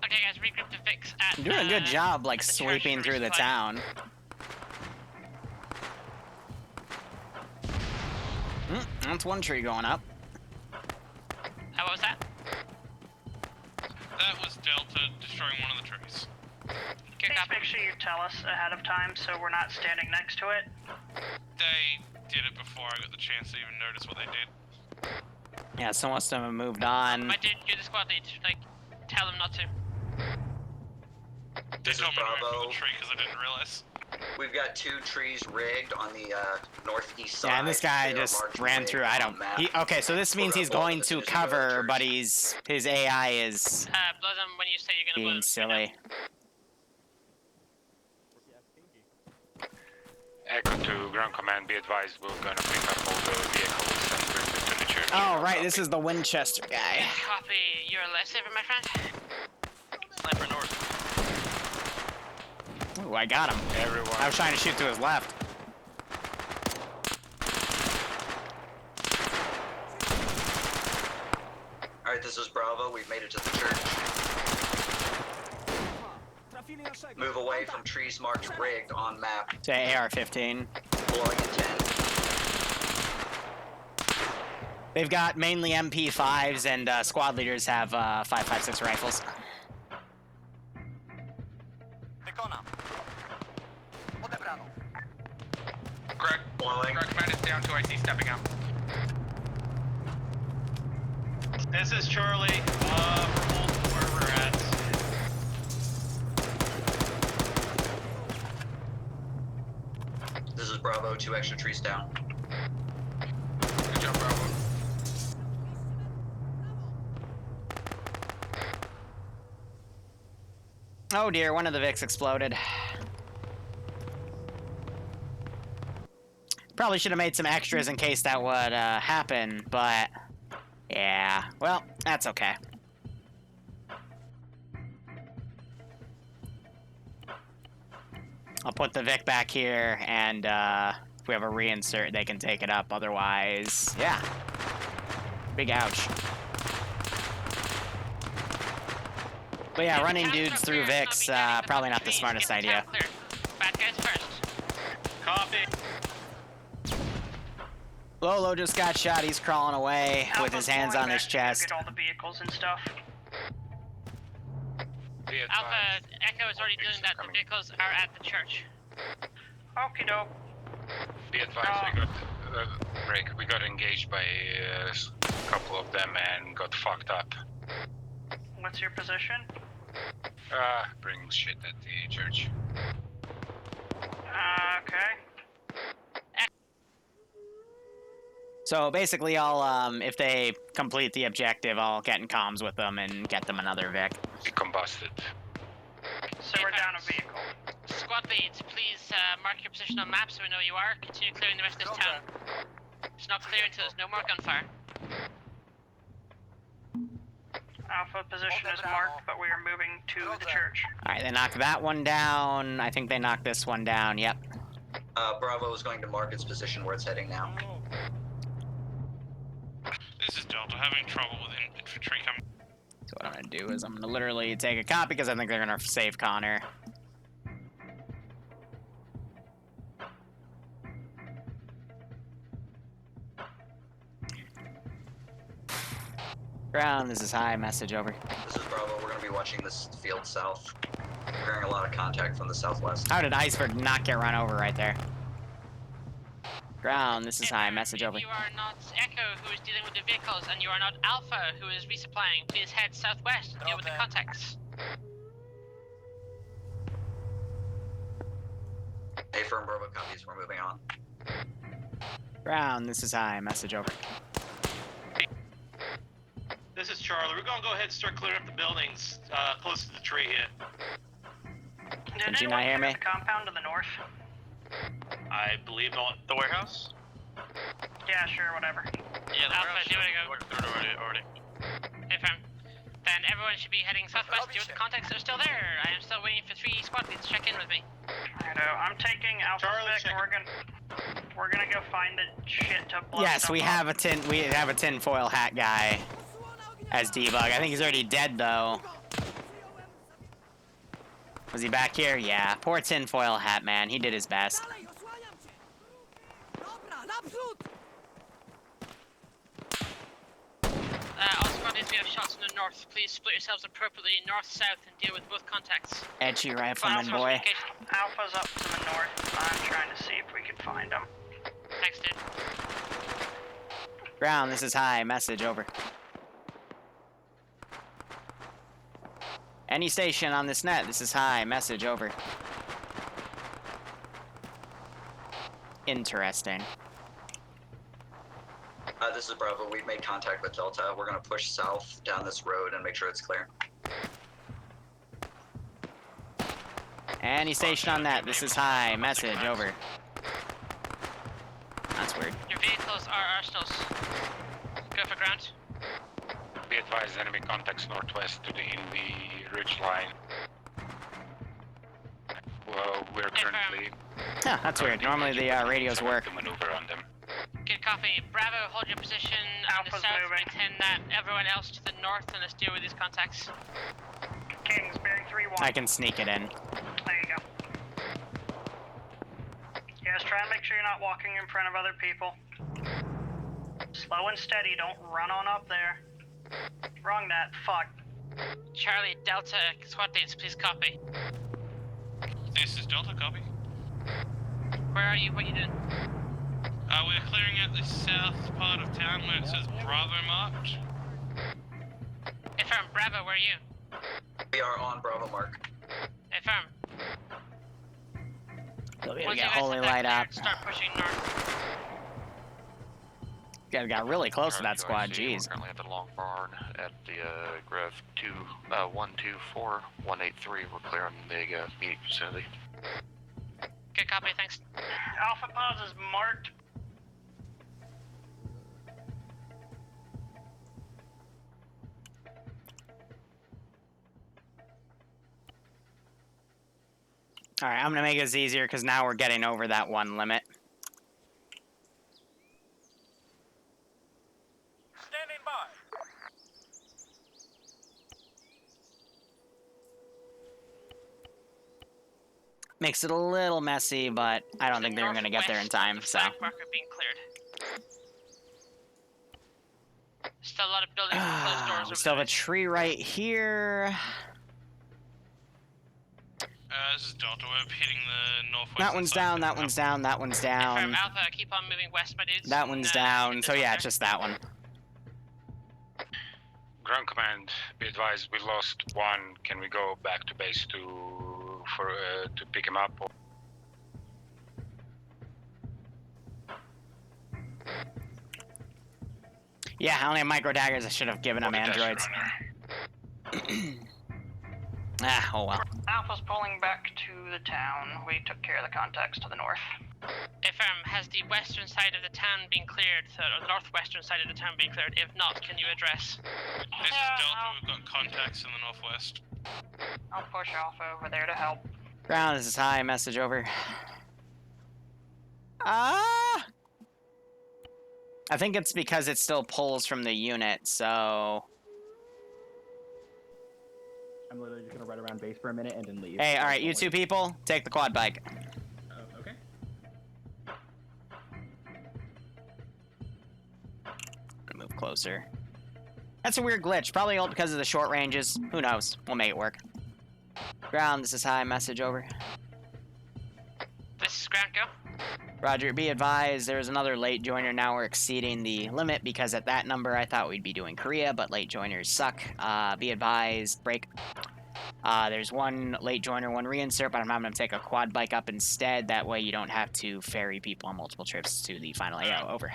Okay guys, regroup the VIX at... You're doing a good job, like, sweeping through the town. That's one tree going up. What was that? That was Delta destroying one of the trees. Please make sure you tell us ahead of time so we're not standing next to it. They did it before I got the chance to even notice what they did. Yeah, some must have moved on. My dude, you're the squad lead. Like, tell them not to. This is Bravo. Tree because I didn't realize. We've got 2 trees rigged on the northeast side. Yeah, and this guy They are just marked ran rig through. on the map. Okay, so this means We're he's gonna blow going them as to soon as we go to cover, church. but his AI is Blow them when you say you're gonna blow being them. silly. Echo to ground command, be advised we're gonna pick up all the vehicles and bring them to the church. Oh, right, this is the Winchester guy. Copy. You're a lifesaver, my friend. Sniper north. Ooh, I got him. Everyone. I was trying to shoot to his left. Alright, this is Bravo. We've made it to the church. Move away from trees marked rigged on map. To AR-15. Blowing at 10. They've got mainly MP5s, and squad leaders have 5.56 rifles. Greg, blowing. Greg command is down to IC stepping up. This is Charlie. We're holding where we're at. This is Bravo. 2 extra trees down. Good job, Bravo. Oh dear, one of the Vics exploded. Probably should have made some extras in case that would happen, but yeah, well, that's okay. I'll put the Vic back here, and if we have a reinsert, they can take it up. Otherwise, yeah. Big ouch. But yeah, running dudes through Vic's probably not the smartest idea. Bad guys first. Copy. Lolo just got shot. He's crawling away with his hands on his chest. Get all the vehicles and stuff. Alpha, Echo is already doing that. The vehicles are at the church. Okie doke. Be advised, we got engaged by a couple of them and got fucked up. What's your position? Bring shit at the church. Okay. So basically, I'll if they complete the objective, I'll get in comms with them and get them another Vic. Be combusted. So we're down a vehicle. Squad leads, please mark your position on map so we know you are. Continue clearing the rest of this town. It's not clear until there's no more gunfire. Alpha position is marked, but we are moving to the church. Alright, they knocked that one down. I think they knocked this one down, yep. Bravo is going to mark its position where it's heading now. This is Delta having trouble with infantry coming. So what I'm gonna do is I'm gonna literally take a copy because I think they're gonna save Connor. Ground, this is high, message over. This is Bravo. We're going to be watching this field south. We're hearing a lot of contact from the southwest. How did Iceberg not get run over right there? Ground, this is high, message over. You are not Echo, who is dealing with the vehicles, and you are not Alpha, who is resupplying. Please head southwest and deal with the contacts. A firm Bravo copies. We're moving on. Ground, this is high, message over. This is Charlie. We're gonna go ahead and start clearing up the buildings close to the tree here. Did you not hear me? The compound to the north. I believe not. The warehouse? Yeah, sure, whatever. Yeah, the Alpha, warehouse. do it go. Already. Hey, fam. Then everyone should be heading southwest. Deal with the contacts that are still there. I am still waiting for 3 squad leads to check in with me. I know. I'm taking Alpha Vic. We're gonna go find the shit to blow. Yes, we stuff have up. we have a tinfoil hat guy as debug. I think he's already dead though. Was he back here? Yeah. Poor tinfoil hat man. He did his best. All squad leads, we have shots in the north. Please split yourselves appropriately north-south and deal with both contacts. Edgy rifleman boy. Alpha's up to the north. I'm trying to see if we can find him. Thanks, dude. Ground, this is high. Message over. Any station on this net, this is high. Message over. Interesting. This is Bravo. We've made contact with Delta. We're gonna push south down this road and make sure it's clear. Any station on that, this is high. Message over. That's weird. Your vehicles are arsenals. Go for ground. Be advised, enemy contacts northwest in the ridge line. Well, we're currently... Yeah, that's weird. Normally the radios work. To maneuver on them. Good copy. Bravo, hold your position on the south. Maintain that. Everyone else to the north, and let's deal with these contacts. Kings, bearing 3-1. I can sneak it in. There you go. Yes, try and make sure you're not walking in front of other people. Slow and steady, don't run on up there. Wrong net, fuck. Charlie, Delta, squad leads, please copy. This is Delta, copy. Where are you? What are you doing? We're clearing out the south part of town where it says Bravo marked. Affirm, Bravo, where are you? We are on Bravo mark. Affirm. So we Once get you guys holy have that light up. cleared, start pushing north. You guys got really close to that squad, jeez. We're currently at the Long Barn at the Grev 124-183. We're clearing the meeting facility. Good copy, thanks. Alpha Pause is marked. Alright, I'm gonna make this easier because now we're getting over that one limit. Standing by. Makes it a little messy, but I don't think they're gonna get there in time, so. Flag marker being cleared. Still a lot of buildings with closed doors We over still have there. a tree right here. This is Delta. We're hitting the northwest. That one's down, that one's down, that one's down. Affirm, Alpha, keep on moving west, my dudes. That one's down, so yeah, just that one. Ground command, be advised, we lost one. Can we go back to base to pick him up? Yeah, I only have micro daggers. I should have given them androids. Ah, oh well. Alpha's pulling back to the town. We took care of the contacts to the north. Affirm, has the western side of the town been cleared? Or the northwestern side of the town been cleared? If not, can you address? This is Delta. We've got contacts in the northwest. I'll push Alpha over there to help. Ground, this is high. Message over. Ah! I think it's because it still pulls from the unit, so... I'm literally just gonna ride around base for a minute and then leave. Hey, alright, you two people, take the quad bike. Okay. Move closer. That's a weird glitch, probably all because of the short ranges. Who knows? We'll make it work. Ground, this is high. Message over. This is ground, go. Roger, be advised, there's another late joiner. Now we're exceeding the limit because at that number I thought we'd be doing Korea, but late joiners suck. Be advised, break. There's one late joiner, one reinsert, but I'm going to take a quad bike up instead. That way you don't have to ferry people on multiple trips to the final AO. Over.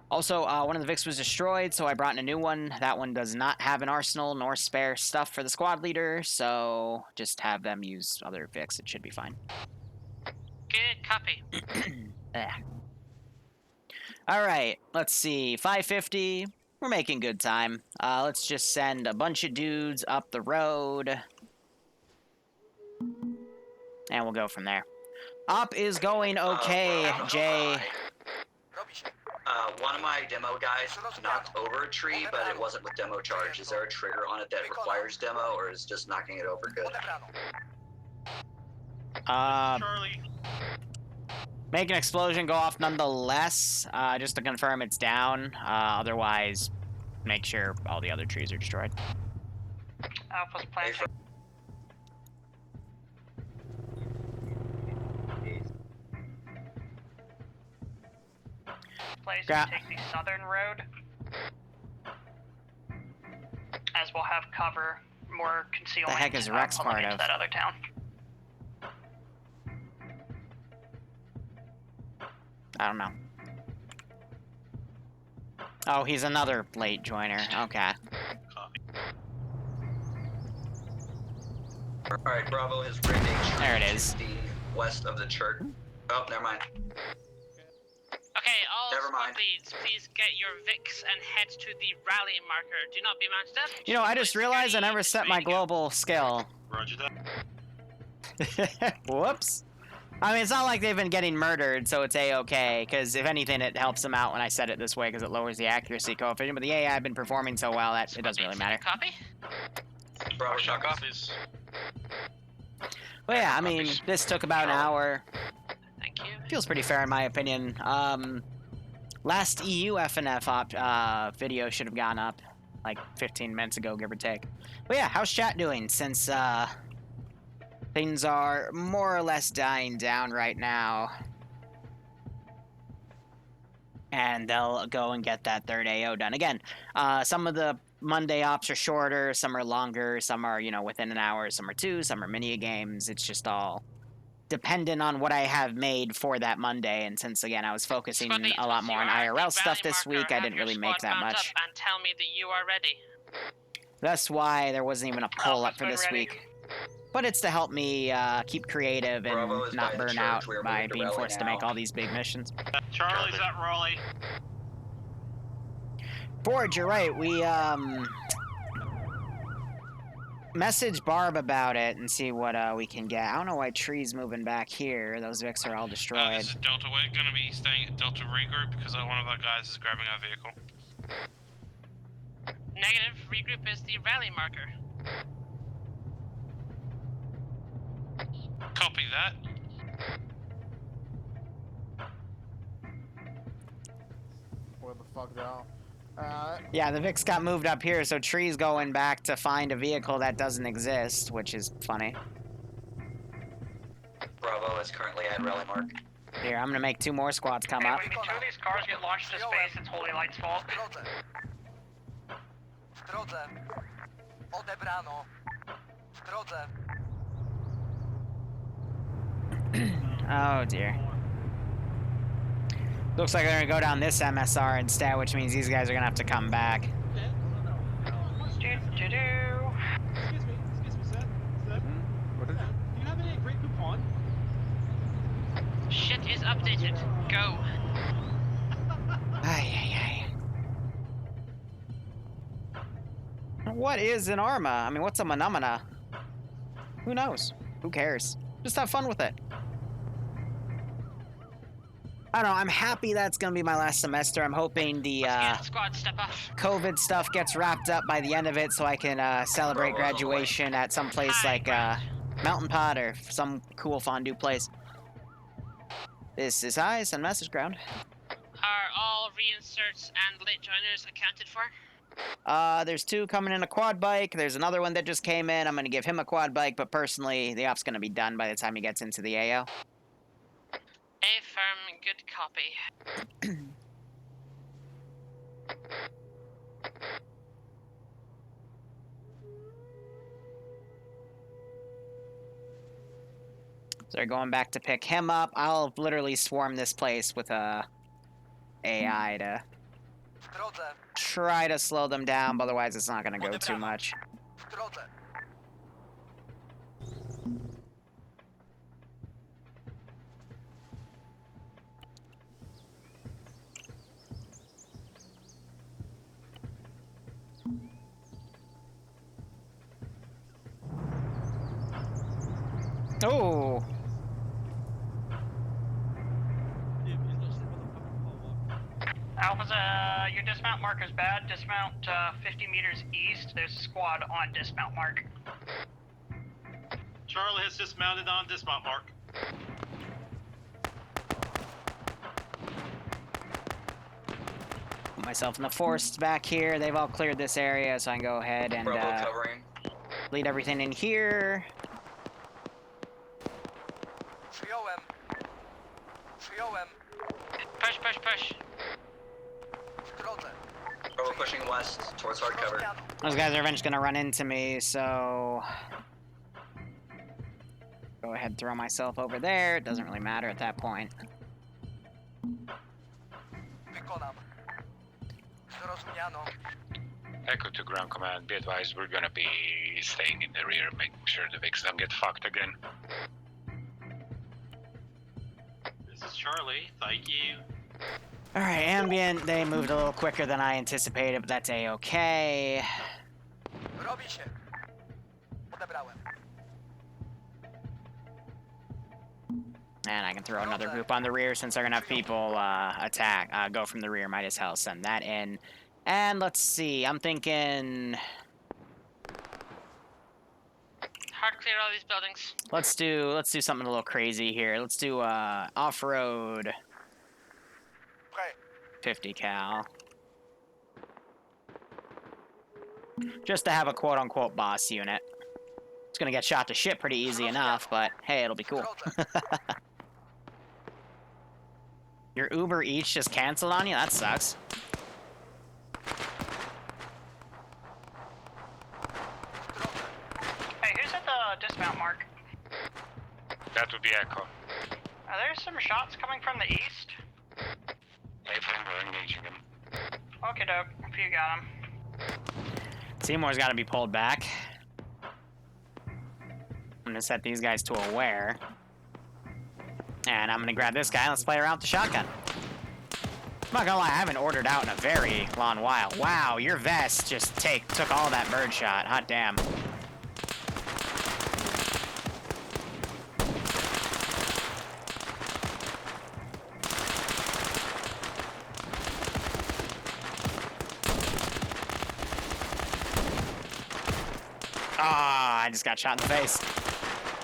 Also, one of the Vics was destroyed, so I brought in a new one. That one does not have an arsenal nor spare stuff for the squad leader, so just have them use other Vics. It should be fine. Good copy. Alright, let's see. 550. We're making good time. Let's just send a bunch of dudes up the road. And we'll go from there. Up is going okay, Jay. One of my demo guys knocked over a tree, but it wasn't with demo charge. Is there a trigger on it that requires demo, or is just knocking it over good? Charlie. Make an explosion go off nonetheless, just to confirm it's down. Otherwise, make sure all the other trees are destroyed. Alpha's planting. Place to take the southern road, as we'll have cover more concealment. The heck is Rex pulling part into of? that other town. I don't know. Oh, he's another late joiner. Okay. Alright, Bravo has rigged a tree There it is. to the west of the church. Oh, never mind. Okay, all Never squad mind. leads, please get your VIX and head to the rally marker. Do not be mounted up. You know, I just realized I never set my global skill. Roger that. Whoops. I mean, it's not like they've been getting murdered, so it's A-okay, because if anything, it helps them out when I set it this way, because it lowers the accuracy coefficient, but the AI have been performing so well that it doesn't really matter. Copy? Bravo, Shot copies. But yeah, I mean, this took about an hour. Thank you. Feels pretty fair in my opinion. Last EU FNF video should have gone up like 15 minutes ago, give or take. But yeah, how's chat doing since things are more or less dying down right now? And they'll go and get that third AO done. Again, some of the Monday ops are shorter, some are longer, some are, you know, within an hour, some are 2, some are mini games. It's just all dependent on what I have made for that Monday. And since, again, I was focusing a lot more on IRL stuff this week, I didn't really make that much. And tell me that you are ready. That's why there wasn't even a poll up for this week. But it's to help me keep creative and Bravo is not by the burn church. out We are by moving to being rally forced to now. make all these big missions. Charlie's at Raleigh. Forge, you're right. We message Barb about it and see what we can get. I don't know why Tree's moving back here. Those Vics are all destroyed. This is Delta. We're going to be staying at Delta Regroup because one of our guys is grabbing our vehicle. Negative. Regroup is the rally marker. Copy that. Where the fuck down? Yeah, the Vics got moved up here, so Tree's going back to find a vehicle that doesn't exist, which is funny. Bravo is currently at rally mark. Here, I'm gonna make 2 more squads come up. When 2 of these cars get launched to space, it's Holy Light's fault. Oh dear. Looks like they're gonna go down this MSR instead, which means these guys are gonna have to come back. Excuse me, sir. What is it? Do you have any great coupon? Shit is updated. Go. Ay. What is an Arma? I mean, what's a Manamana? Who knows? Who cares? Just have fun with it. I don't know, I'm happy that's gonna be my last semester. I'm hoping the Squad, step off. COVID stuff gets wrapped up by the end of it so I can celebrate graduation at some place like Mountain Pot or some cool fondue place. This is Eyes and Message Ground. Are all reinserts and late joiners accounted for? There's 2 coming in a quad bike. There's another one that just came in. I'm gonna give him a quad bike, but personally, the op's gonna be done by the time he gets into the AO. Affirm, good copy. So they're going back to pick him up. I'll literally swarm this place with a AI to try to slow them down, but otherwise it's not gonna go too much. Oh! Alpha's, your dismount mark is bad. Dismount 50 meters east. There's a squad on dismount mark. Charlie has dismounted on dismount mark. Put myself in the forests back here. They've all cleared this area, so I can go ahead and Bravo covering. lead everything in here. Push. Bravo pushing west towards hard cover. Those guys are eventually gonna run into me, so go ahead and throw myself over there. It doesn't really matter at that point. Echo to ground command, be advised we're gonna be staying in the rear, making sure the Vicks don't get fucked again. This is Charlie. Thank you. Alright, ambient, they moved a little quicker than I anticipated, but that's a-okay. And I can throw another group on the rear since they're gonna have people go from the rear. Might as well send that in. And let's see, I'm thinking Hard clear all these buildings. let's do something a little crazy here. Let's do off-road 50 cal. Just to have a quote-unquote boss unit. It's gonna get shot to shit pretty easy enough, but hey, it'll be cool. Your Uber Eats just canceled on you? That sucks. Hey, who's at the dismount mark? That would be Echo. Are there some shots coming from the east? We're engaging them. Okay, dope. If you got them. Seymour's gotta be pulled back. I'm gonna set these guys to aware. And I'm gonna grab this guy and let's play around with the shotgun. I'm not gonna lie, I haven't ordered out in a very long while. Wow, your vest just took all that bird shot. Hot damn. Ah, I just got shot in the face.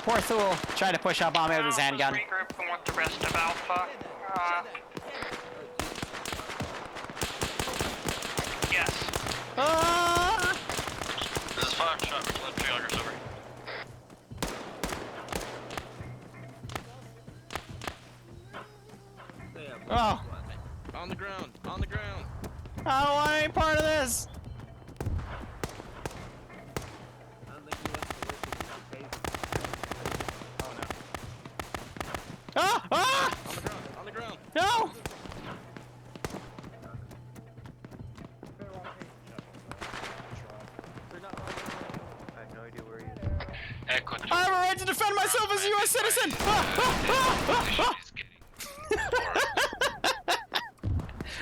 Poor Thule. Tried to push up on me with his handgun. Regrouping with the rest of Alpha. Yes. Ah! This is 5 shot. Left Treecutters over. Oh. On the ground. On the ground. I don't want any part of this. Ah! Ah! On the ground. On the ground. No! I have no idea where he is. Echo I have a right to defend myself as a U.S. citizen! Ah, ah,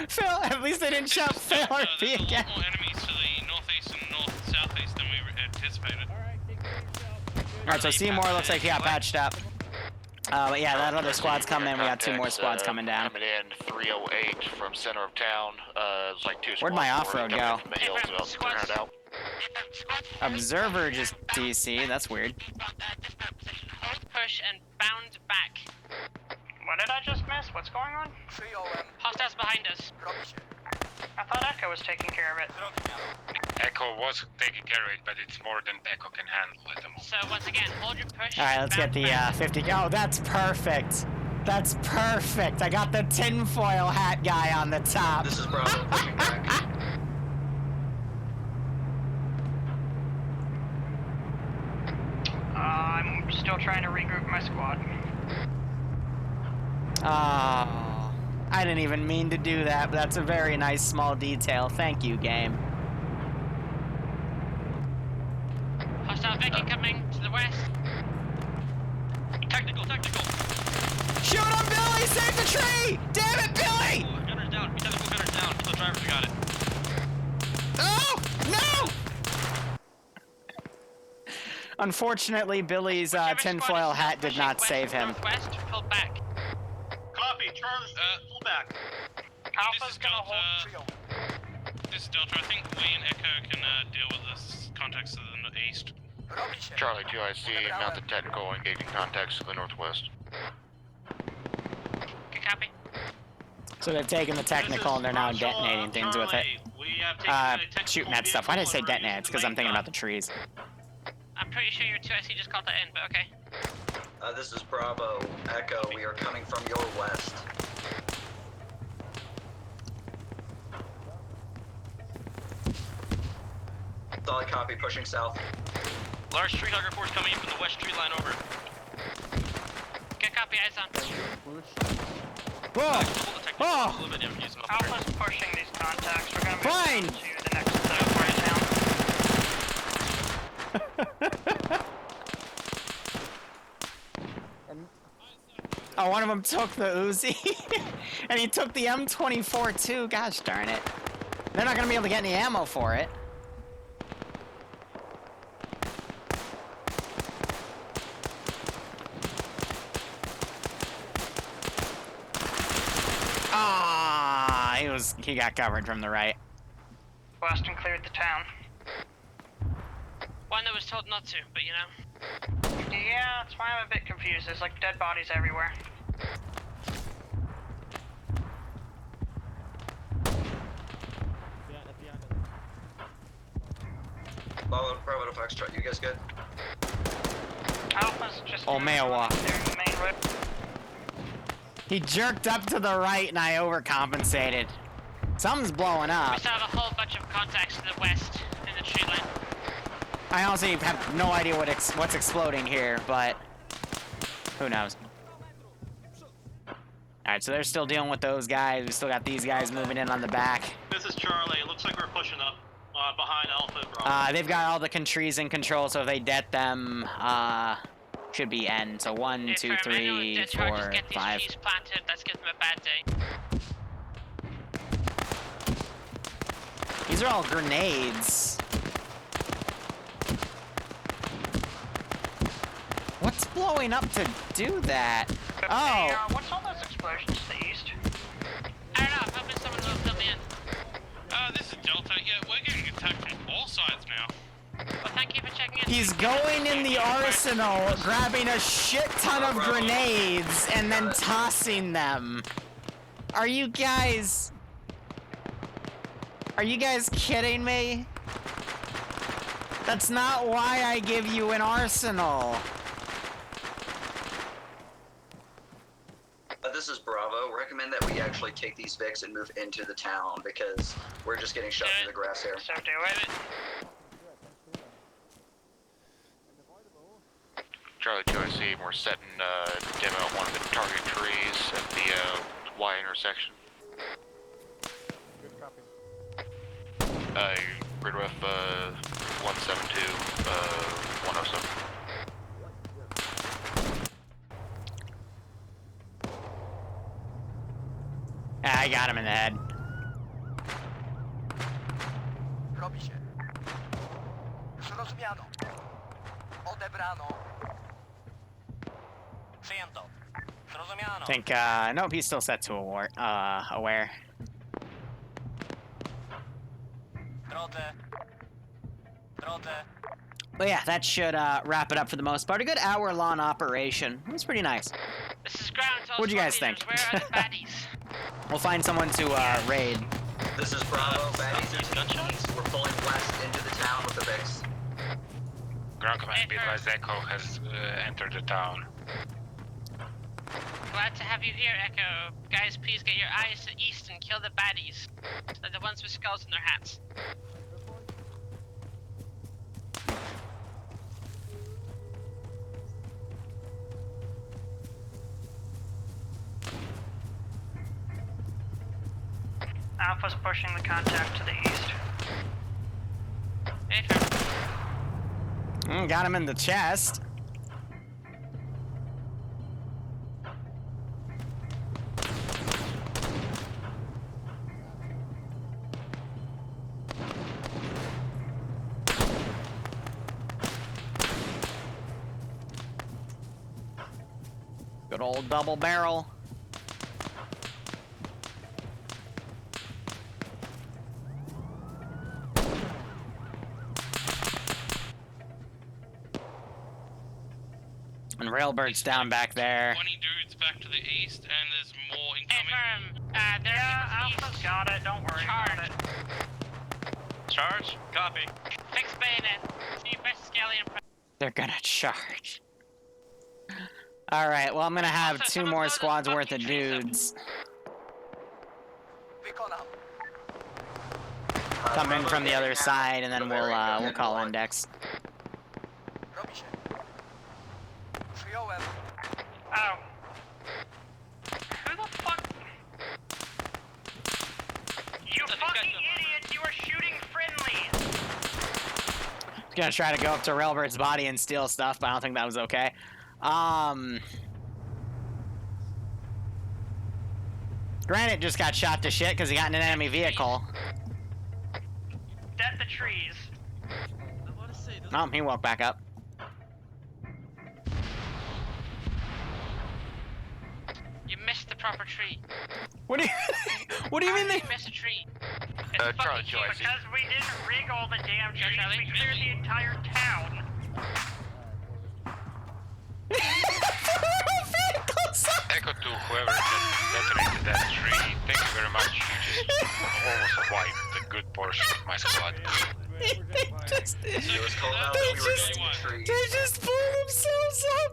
Phil, at least they didn't shout Phil RP There's a again. lot more enemies to the northeast and southeast than we anticipated. Alright, so Seymour looks like he got patched up. But yeah, that other squad's coming in. We got 2 more squads coming down. Coming in 308 from center of town. It's like 2 squads. Where'd my off-road coming go? From the hills, about 300 out. Observer just DC, that's weird. Hold push and bound back. What did I just miss? What's going on? Hostiles behind us. I thought Echo was taking care of it. Echo was taking care of it, but it's more than Echo can handle at the moment. So once again, hold your push. Alright, let's get the 50. Oh, that's perfect. That's perfect. I got the tinfoil hat guy on the top. This is Bravo pushing back. I'm still trying to regroup my squad. Oh, I didn't even mean to do that, but that's a very nice small detail. Thank you, game. Hostile Viking coming to the west. Technical. Shoot him, Billy! Save the tree! Damn it, Billy! Oh, gunner's down. Technical gunner's down. The driver's got it. Oh! No! Unfortunately, Billy's tinfoil hat did not save him. Northwest, pull back. Copy. Charlie, pull back. Alpha's gonna hold. This is Delta. I think we and Echo can deal with this contacts to the east. Charlie 2, I see mounted technical engaging contacts to the northwest. Good copy. So they've taken the technical and they're now detonating things with it. We have taken a technical Shooting at stuff. Why did I say vehicle and detonate? It's reused because I'm thinking the about the trees. I'm pretty sure your 2SC just called that in, but okay. This is Bravo. Echo, we are coming from your west. Solid copy, pushing south. Large tree hugger force coming in from the west tree line over. Good copy, eyes on. Whoa! Oh! Alpha's pushing these contacts. We're gonna move Fine. to the next part of town. Oh, one of them took the Uzi. And he took the M24 too. Gosh darn it. They're not gonna be able to get any ammo for it. Ah, he got covered from the right. Weston cleared the town. One that was told not to, but you know. Yeah, that's why I'm a bit confused. There's like dead bodies everywhere. Bravo to Foxtrot, you guys good? Alpha's just Omeawa. the main road. He jerked up to the right and I overcompensated. Something's blowing We up. still have a whole bunch of contacts to the west in the tree line. I honestly have no idea what's exploding here, but who knows. Alright, so they're still dealing with those guys. We still got these guys moving in on the back. This is Charlie. It looks like we're pushing up behind Alpha and Bravo. They've got all the trees in control, so if they det them, should be end. So 1, 2, 3, 4, 5. Trees planted, let's give them a bad day. These are all grenades. What's blowing up to do that? Oh! What's all those explosions to the east? I don't know, I'm hoping someone will fill me in. This is Delta. Yeah, we're getting attacked from all sides now. Well, thank you for checking in. He's going in the arsenal, grabbing a shit ton of grenades, and then tossing them. Are you guys kidding me? That's not why I give you an arsenal. This is Bravo. Recommend that we actually take these Vics and move into the town because we're just getting shot through the grass here. So do it. Charlie 2, I see we're setting demo on one of the target trees at the Y intersection. Grid with 172, 107. I got him in the head. Robi się. Zrozumiano. Odebrano. Przyjęto. Zrozumiano. I think, nope, he's still set to aware. Drodze. But yeah, that should wrap it up for the most part. A good hour-long operation. It was pretty nice. This is ground. What'd you guys think? Where are the baddies? We'll find someone to raid. This is Bravo. Baddies are to the east. We're pulling west into the town with the Vics. Ground command, be advised, Echo has entered the town. Glad to have you here, Echo. Guys, please get your eyes to east and kill the baddies. They're the ones with skulls in their hats. Alpha's pushing the contact to the east. Got him in the chest. Good old double barrel. And Railbird's down back there. 20 dudes back to the east, and there's more incoming. Alpha's got it. Don't worry about it. Charge. Copy. Fix bayonet. See best scallion. They're gonna charge. Alright, well I'm gonna have two more squads worth of dudes. come in from the other side, and then we'll call index. Oh. Who the fuck? You fucking idiots! You are shooting friendlies! I was gonna try to go up to Railbird's body and steal stuff, but I don't think that was okay. Granite just got shot to shit because he got in an enemy vehicle. Dead the trees. Oh, he woke back up. You missed the proper tree. What do you? What do you mean You they? missed a tree. Charlie, Joe, I see. Because we didn't rig all the damn trees, we cleared the entire town. Echo to whoever detonated that tree. Thank you very much. You just almost wiped a good portion of my squad. It was called out that we were getting the tree. They just blew themselves up.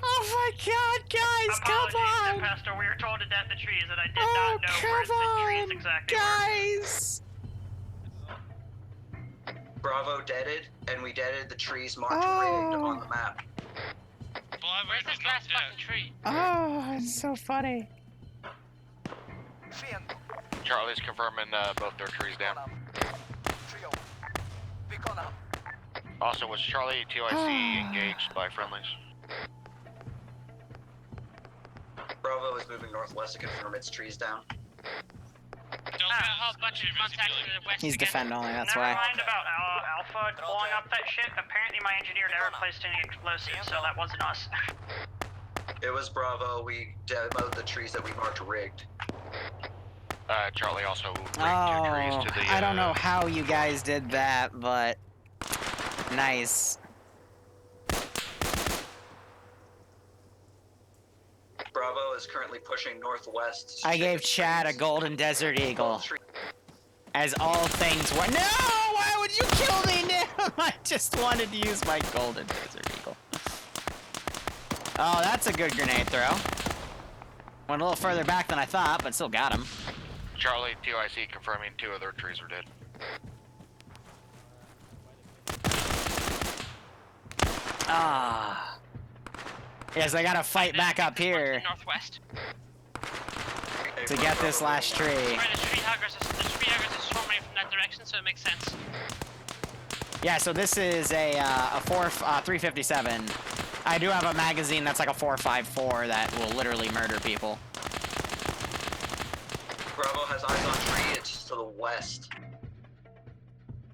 Oh my god, guys, come on! Pastor, we were told to death the trees, and I did not know where the trees exactly guys! Bravo deaded, and we deaded the trees marked rigged on the map. Where's this last fucking tree? Oh, it's so funny. Charlie's confirming both their trees down. Also, was Charlie TIC engaged by friendlies? Bravo is moving northwest to confirm its trees down. A whole bunch of contacts in the west. He's defend only, that's Never why. mind about Alpha blowing up that shit. Apparently my engineer never placed any explosives, so that wasn't us. It was Bravo. We demoed the trees that we marked rigged. Charlie also rigged 2 Oh, trees to the. I don't know how you guys did that, but nice. Bravo is currently pushing northwest. I gave Chad a golden desert eagle. As all things were. No! Why would you kill me now? I just wanted to use my golden desert eagle. Oh, that's a good grenade throw. Went a little further back than I thought, but still got him. Charlie TIC confirming 2 of their trees are dead. Ah. Yes, I gotta fight back up here Northwest. to get this last tree. Right, the tree huggers are swarming from that direction, so it makes sense. Yeah, so this is a 357. I do have a magazine that's like a 454 that will literally murder people. Bravo has eyes on tree. It's to the west.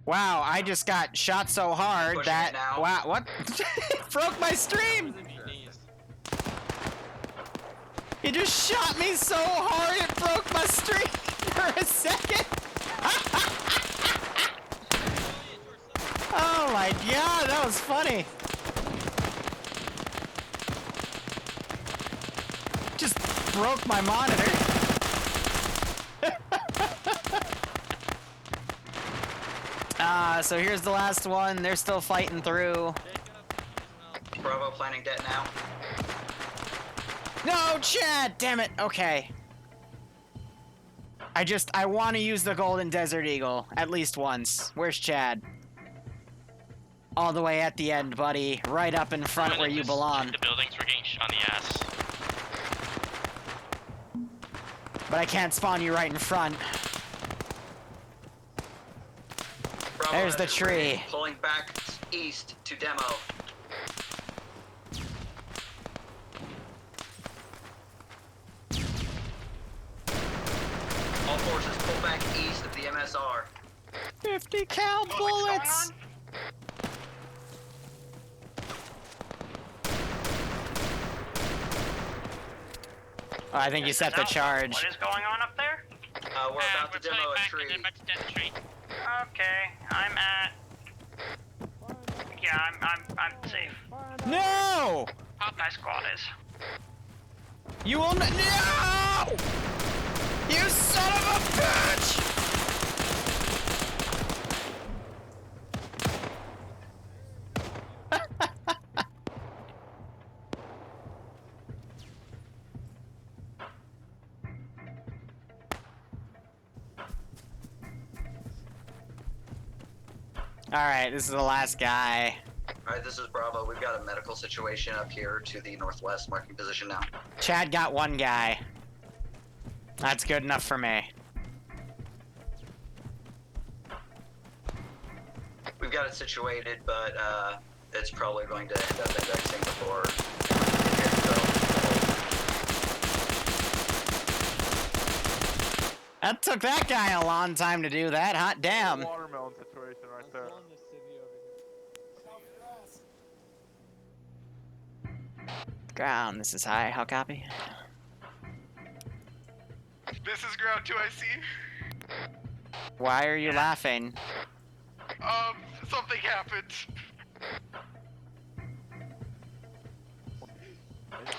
Wow, I just got shot so hard that wow, what? Broke my stream. He just shot me so hard it broke my stream for a second. Oh my god, that was funny. Just broke my monitor. So here's the last one. They're still fighting through. Bravo planning debt now. No, Chad! Damn it. Okay. I want to use the Golden Desert Eagle at least once. Where's Chad? All the way at the end, buddy. Right up in front where you belong. The buildings were getting shot in the ass. But I can't spawn you right in front. Bravo There's the has tree. rigged, pulling back east to demo. All forces pull back east of the MSR. 50 cal bullets! Oh, I think you set the charge. What is going on up there? We're about to demo a tree. Okay, I'm at. Yeah, I'm safe. No! My squad is. You will not. No! You son of a bitch! Alright, this is the last guy. Alright, this is Bravo. We've got a medical situation up here to the northwest, marking position now. Chad got one guy. That's good enough for me. We've got it situated, but it's probably going to end up indexing before. That took that guy a long time to do that. Hot damn. Watermelon situation right there. Ground, this is high. How copy? This is ground 2, I see. Why are you laughing? Something happened.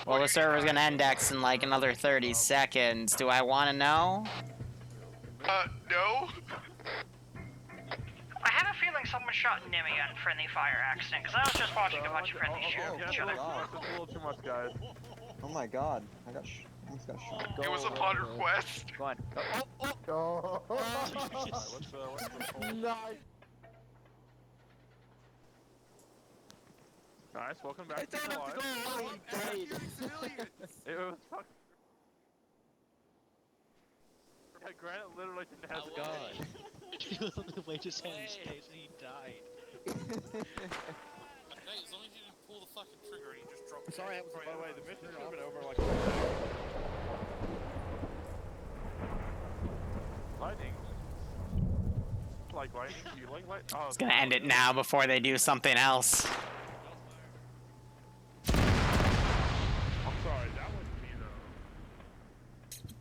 Well, the server's gonna index in like another 30 seconds. Do I want to know? No. I have a feeling someone shot Nimmy on friendly fire accident, because I was just watching a bunch of friendlies shoot each other. It's a little too much, guys. Oh my god, I almost got shot. It was upon request. Go on. Go. Nice, welcome back to the live. It was fucking... Yeah, Granite literally didn't have the gun. He was on the way to San State and he died. Hey, as long as you didn't pull the fucking trigger and you just dropped. Sorry, by the way, the mission should have been over like. Lightning. Like lightning? Do you like light? Oh, It's gonna end it now before they do something else. I'm sorry, that wasn't me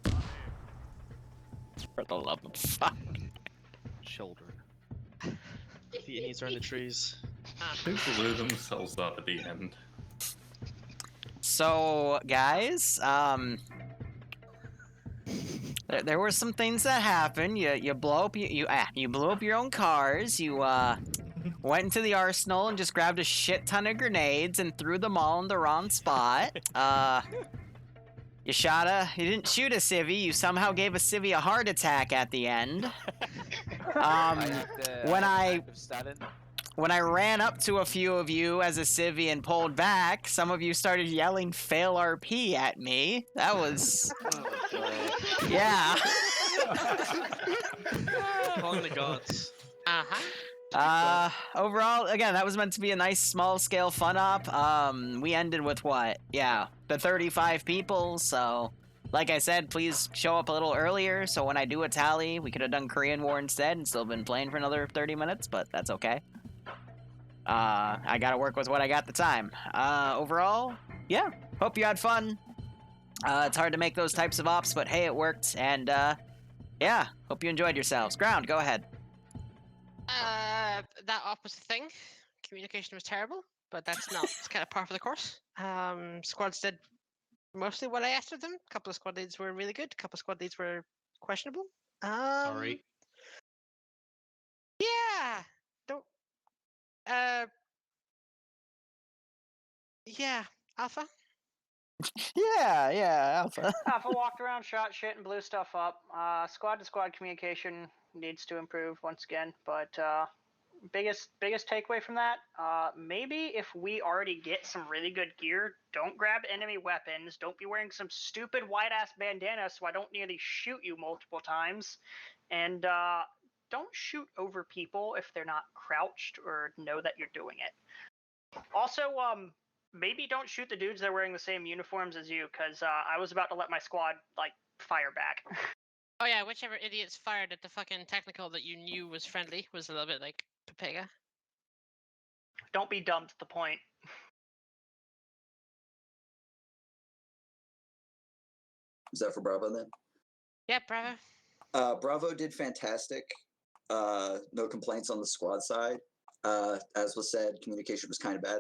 though. For the love of fuck. Children. The Indians are in the trees. They blew themselves up at the end. So, guys, there were some things that happened. You blow up you blew up your own cars. You went into the arsenal and just grabbed a shit ton of grenades and threw them all in the wrong spot. You didn't shoot a civvy. You somehow gave a civvy a heart attack at the end. When I ran up to a few of you as a civvy and pulled back, some of you started yelling "fail RP" at me. That was, yeah. Calling the gods. Overall, again, that was meant to be a nice small-scale fun-up. We ended with what? Yeah, the 35 people, so... Like I said, please show up a little earlier, so when I do a tally, we could have done Korean War instead and still been playing for another 30 minutes, but that's okay. I gotta work with what I got at the time. Overall, yeah, hope you had fun. It's hard to make those types of ops, but hey, it worked, and, yeah, hope you enjoyed yourselves. Ground, go ahead. That opposite thing. Communication was terrible, but that's not. It's kind of par for the course. Squads did mostly what I asked of them. A couple of squad leads were really good. A couple of squad leads were questionable. Sorry. Yeah. Don't. Yeah. Alpha. Yeah, Alpha. Alpha walked around, shot shit, and blew stuff up. Squad to squad communication needs to improve once again, but biggest takeaway from that, maybe if we already get some really good gear, don't grab enemy weapons, don't be wearing some stupid white ass bandana so I don't nearly shoot you multiple times, and don't shoot over people if they're not crouched or know that you're doing it. Also, maybe don't shoot the dudes that are wearing the same uniforms as you, because I was about to let my squad like fire back. Oh yeah, whichever idiots fired at the fucking technical that you knew was friendly was a little bit like Pepega. Don't be dumb to the point. Is that for Bravo then? Yeah, Bravo. Bravo did fantastic. No complaints on the squad side. As was said, communication was kind of bad.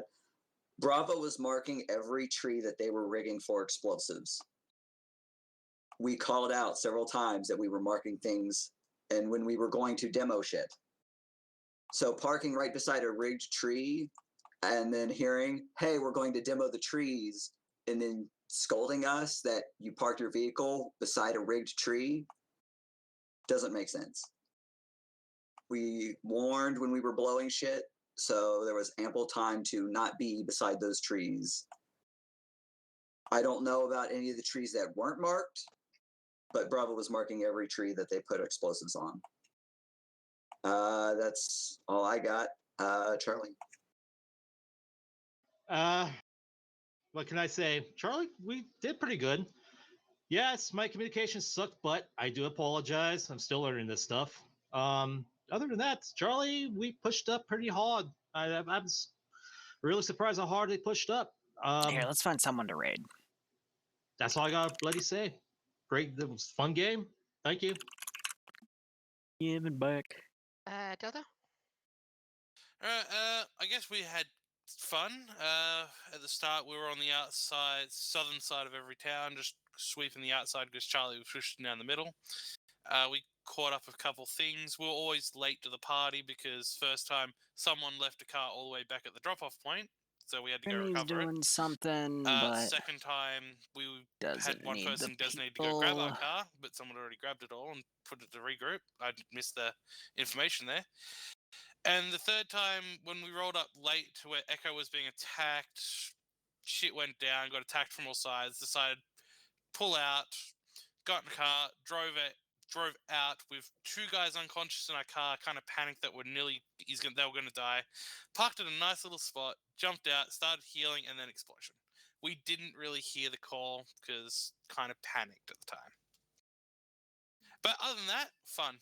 Bravo was marking every tree that they were rigging for explosives. We called out several times that we were marking things and when we were going to demo shit. So parking right beside a rigged tree and then hearing, hey, we're going to demo the trees, and then scolding us that you parked your vehicle beside a rigged tree doesn't make sense. We warned when we were blowing shit, so there was ample time to not be beside those trees. I don't know about any of the trees that weren't marked, but Bravo was marking every tree that they put explosives on. That's all I got. Charlie. What can I say? Charlie, we did pretty good. Yes, my communication sucked, but I do apologize. I'm still learning this stuff. Other than that, Charlie, we pushed up pretty hard. I was really surprised how hard they pushed up. Here, let's find someone to raid. That's all I gotta bloody say. Great, it was a fun game. Thank you. Giving back. Delta? I guess we had fun. At the start, we were on the outside, southern side of every town, just sweeping the outside because Charlie was pushing down the middle. We caught up a couple things. We were always late to the party because first time someone left a car all the way back at the drop-off point, so we had to go He's recover doing it. something, but Second time, we had doesn't one need person the designated to go grab our people. car, but someone already grabbed it all and put it to regroup. I missed the information there. And the third time, when we rolled up late to where Echo was being attacked, shit went down, got attacked from all sides, decided pull out, got in the car, drove out with two guys unconscious in our car, kind of panicked that they were going to die, parked at a nice little spot, jumped out, started healing, and then explosion. We didn't really hear the call because kind of panicked at the time. But other than that, fun.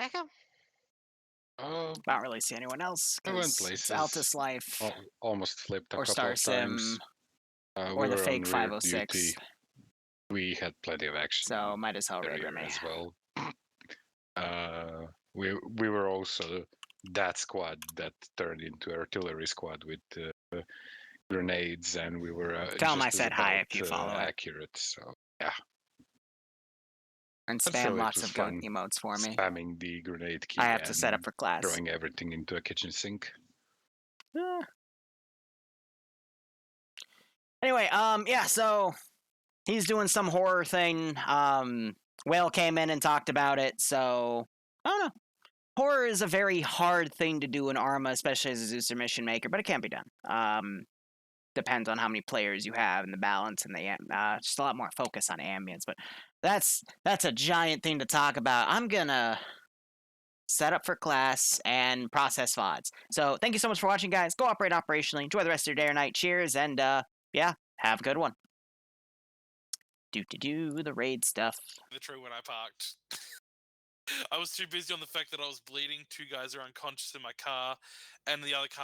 Echo? Not really see anyone else. I went 'cause places. It's Altus Life Almost flipped a or couple Star of Sim times. or We the were fake on rear 506. duty. We had plenty of action. So might as well raid area with me. as well. We were also that squad that turned into artillery squad with grenades, and we were Tell 'em I just said as hi about, if you follow it. accurate. So yeah. And So spam it lots was of goat fun emotes for me. Spamming the grenade key. I have to set up and for class. Throwing everything into a kitchen sink. Anyway, yeah, so he's doing some horror thing. Whale came in and talked about it, so I don't know. Horror is a very hard thing to do in Arma, especially as a Zeus mission maker, but it can be done. Depends on how many players you have and the balance and the just a lot more focus on ambience. But that's a giant thing to talk about. I'm gonna set up for class and process VODs. So thank you so much for watching, guys. Go operate operationally. Enjoy the rest of your day or night. Cheers, and yeah, have a good one. Do the raid stuff. The tree when I parked. I was too busy on the fact that I was bleeding. Two guys are unconscious in my car, and the other car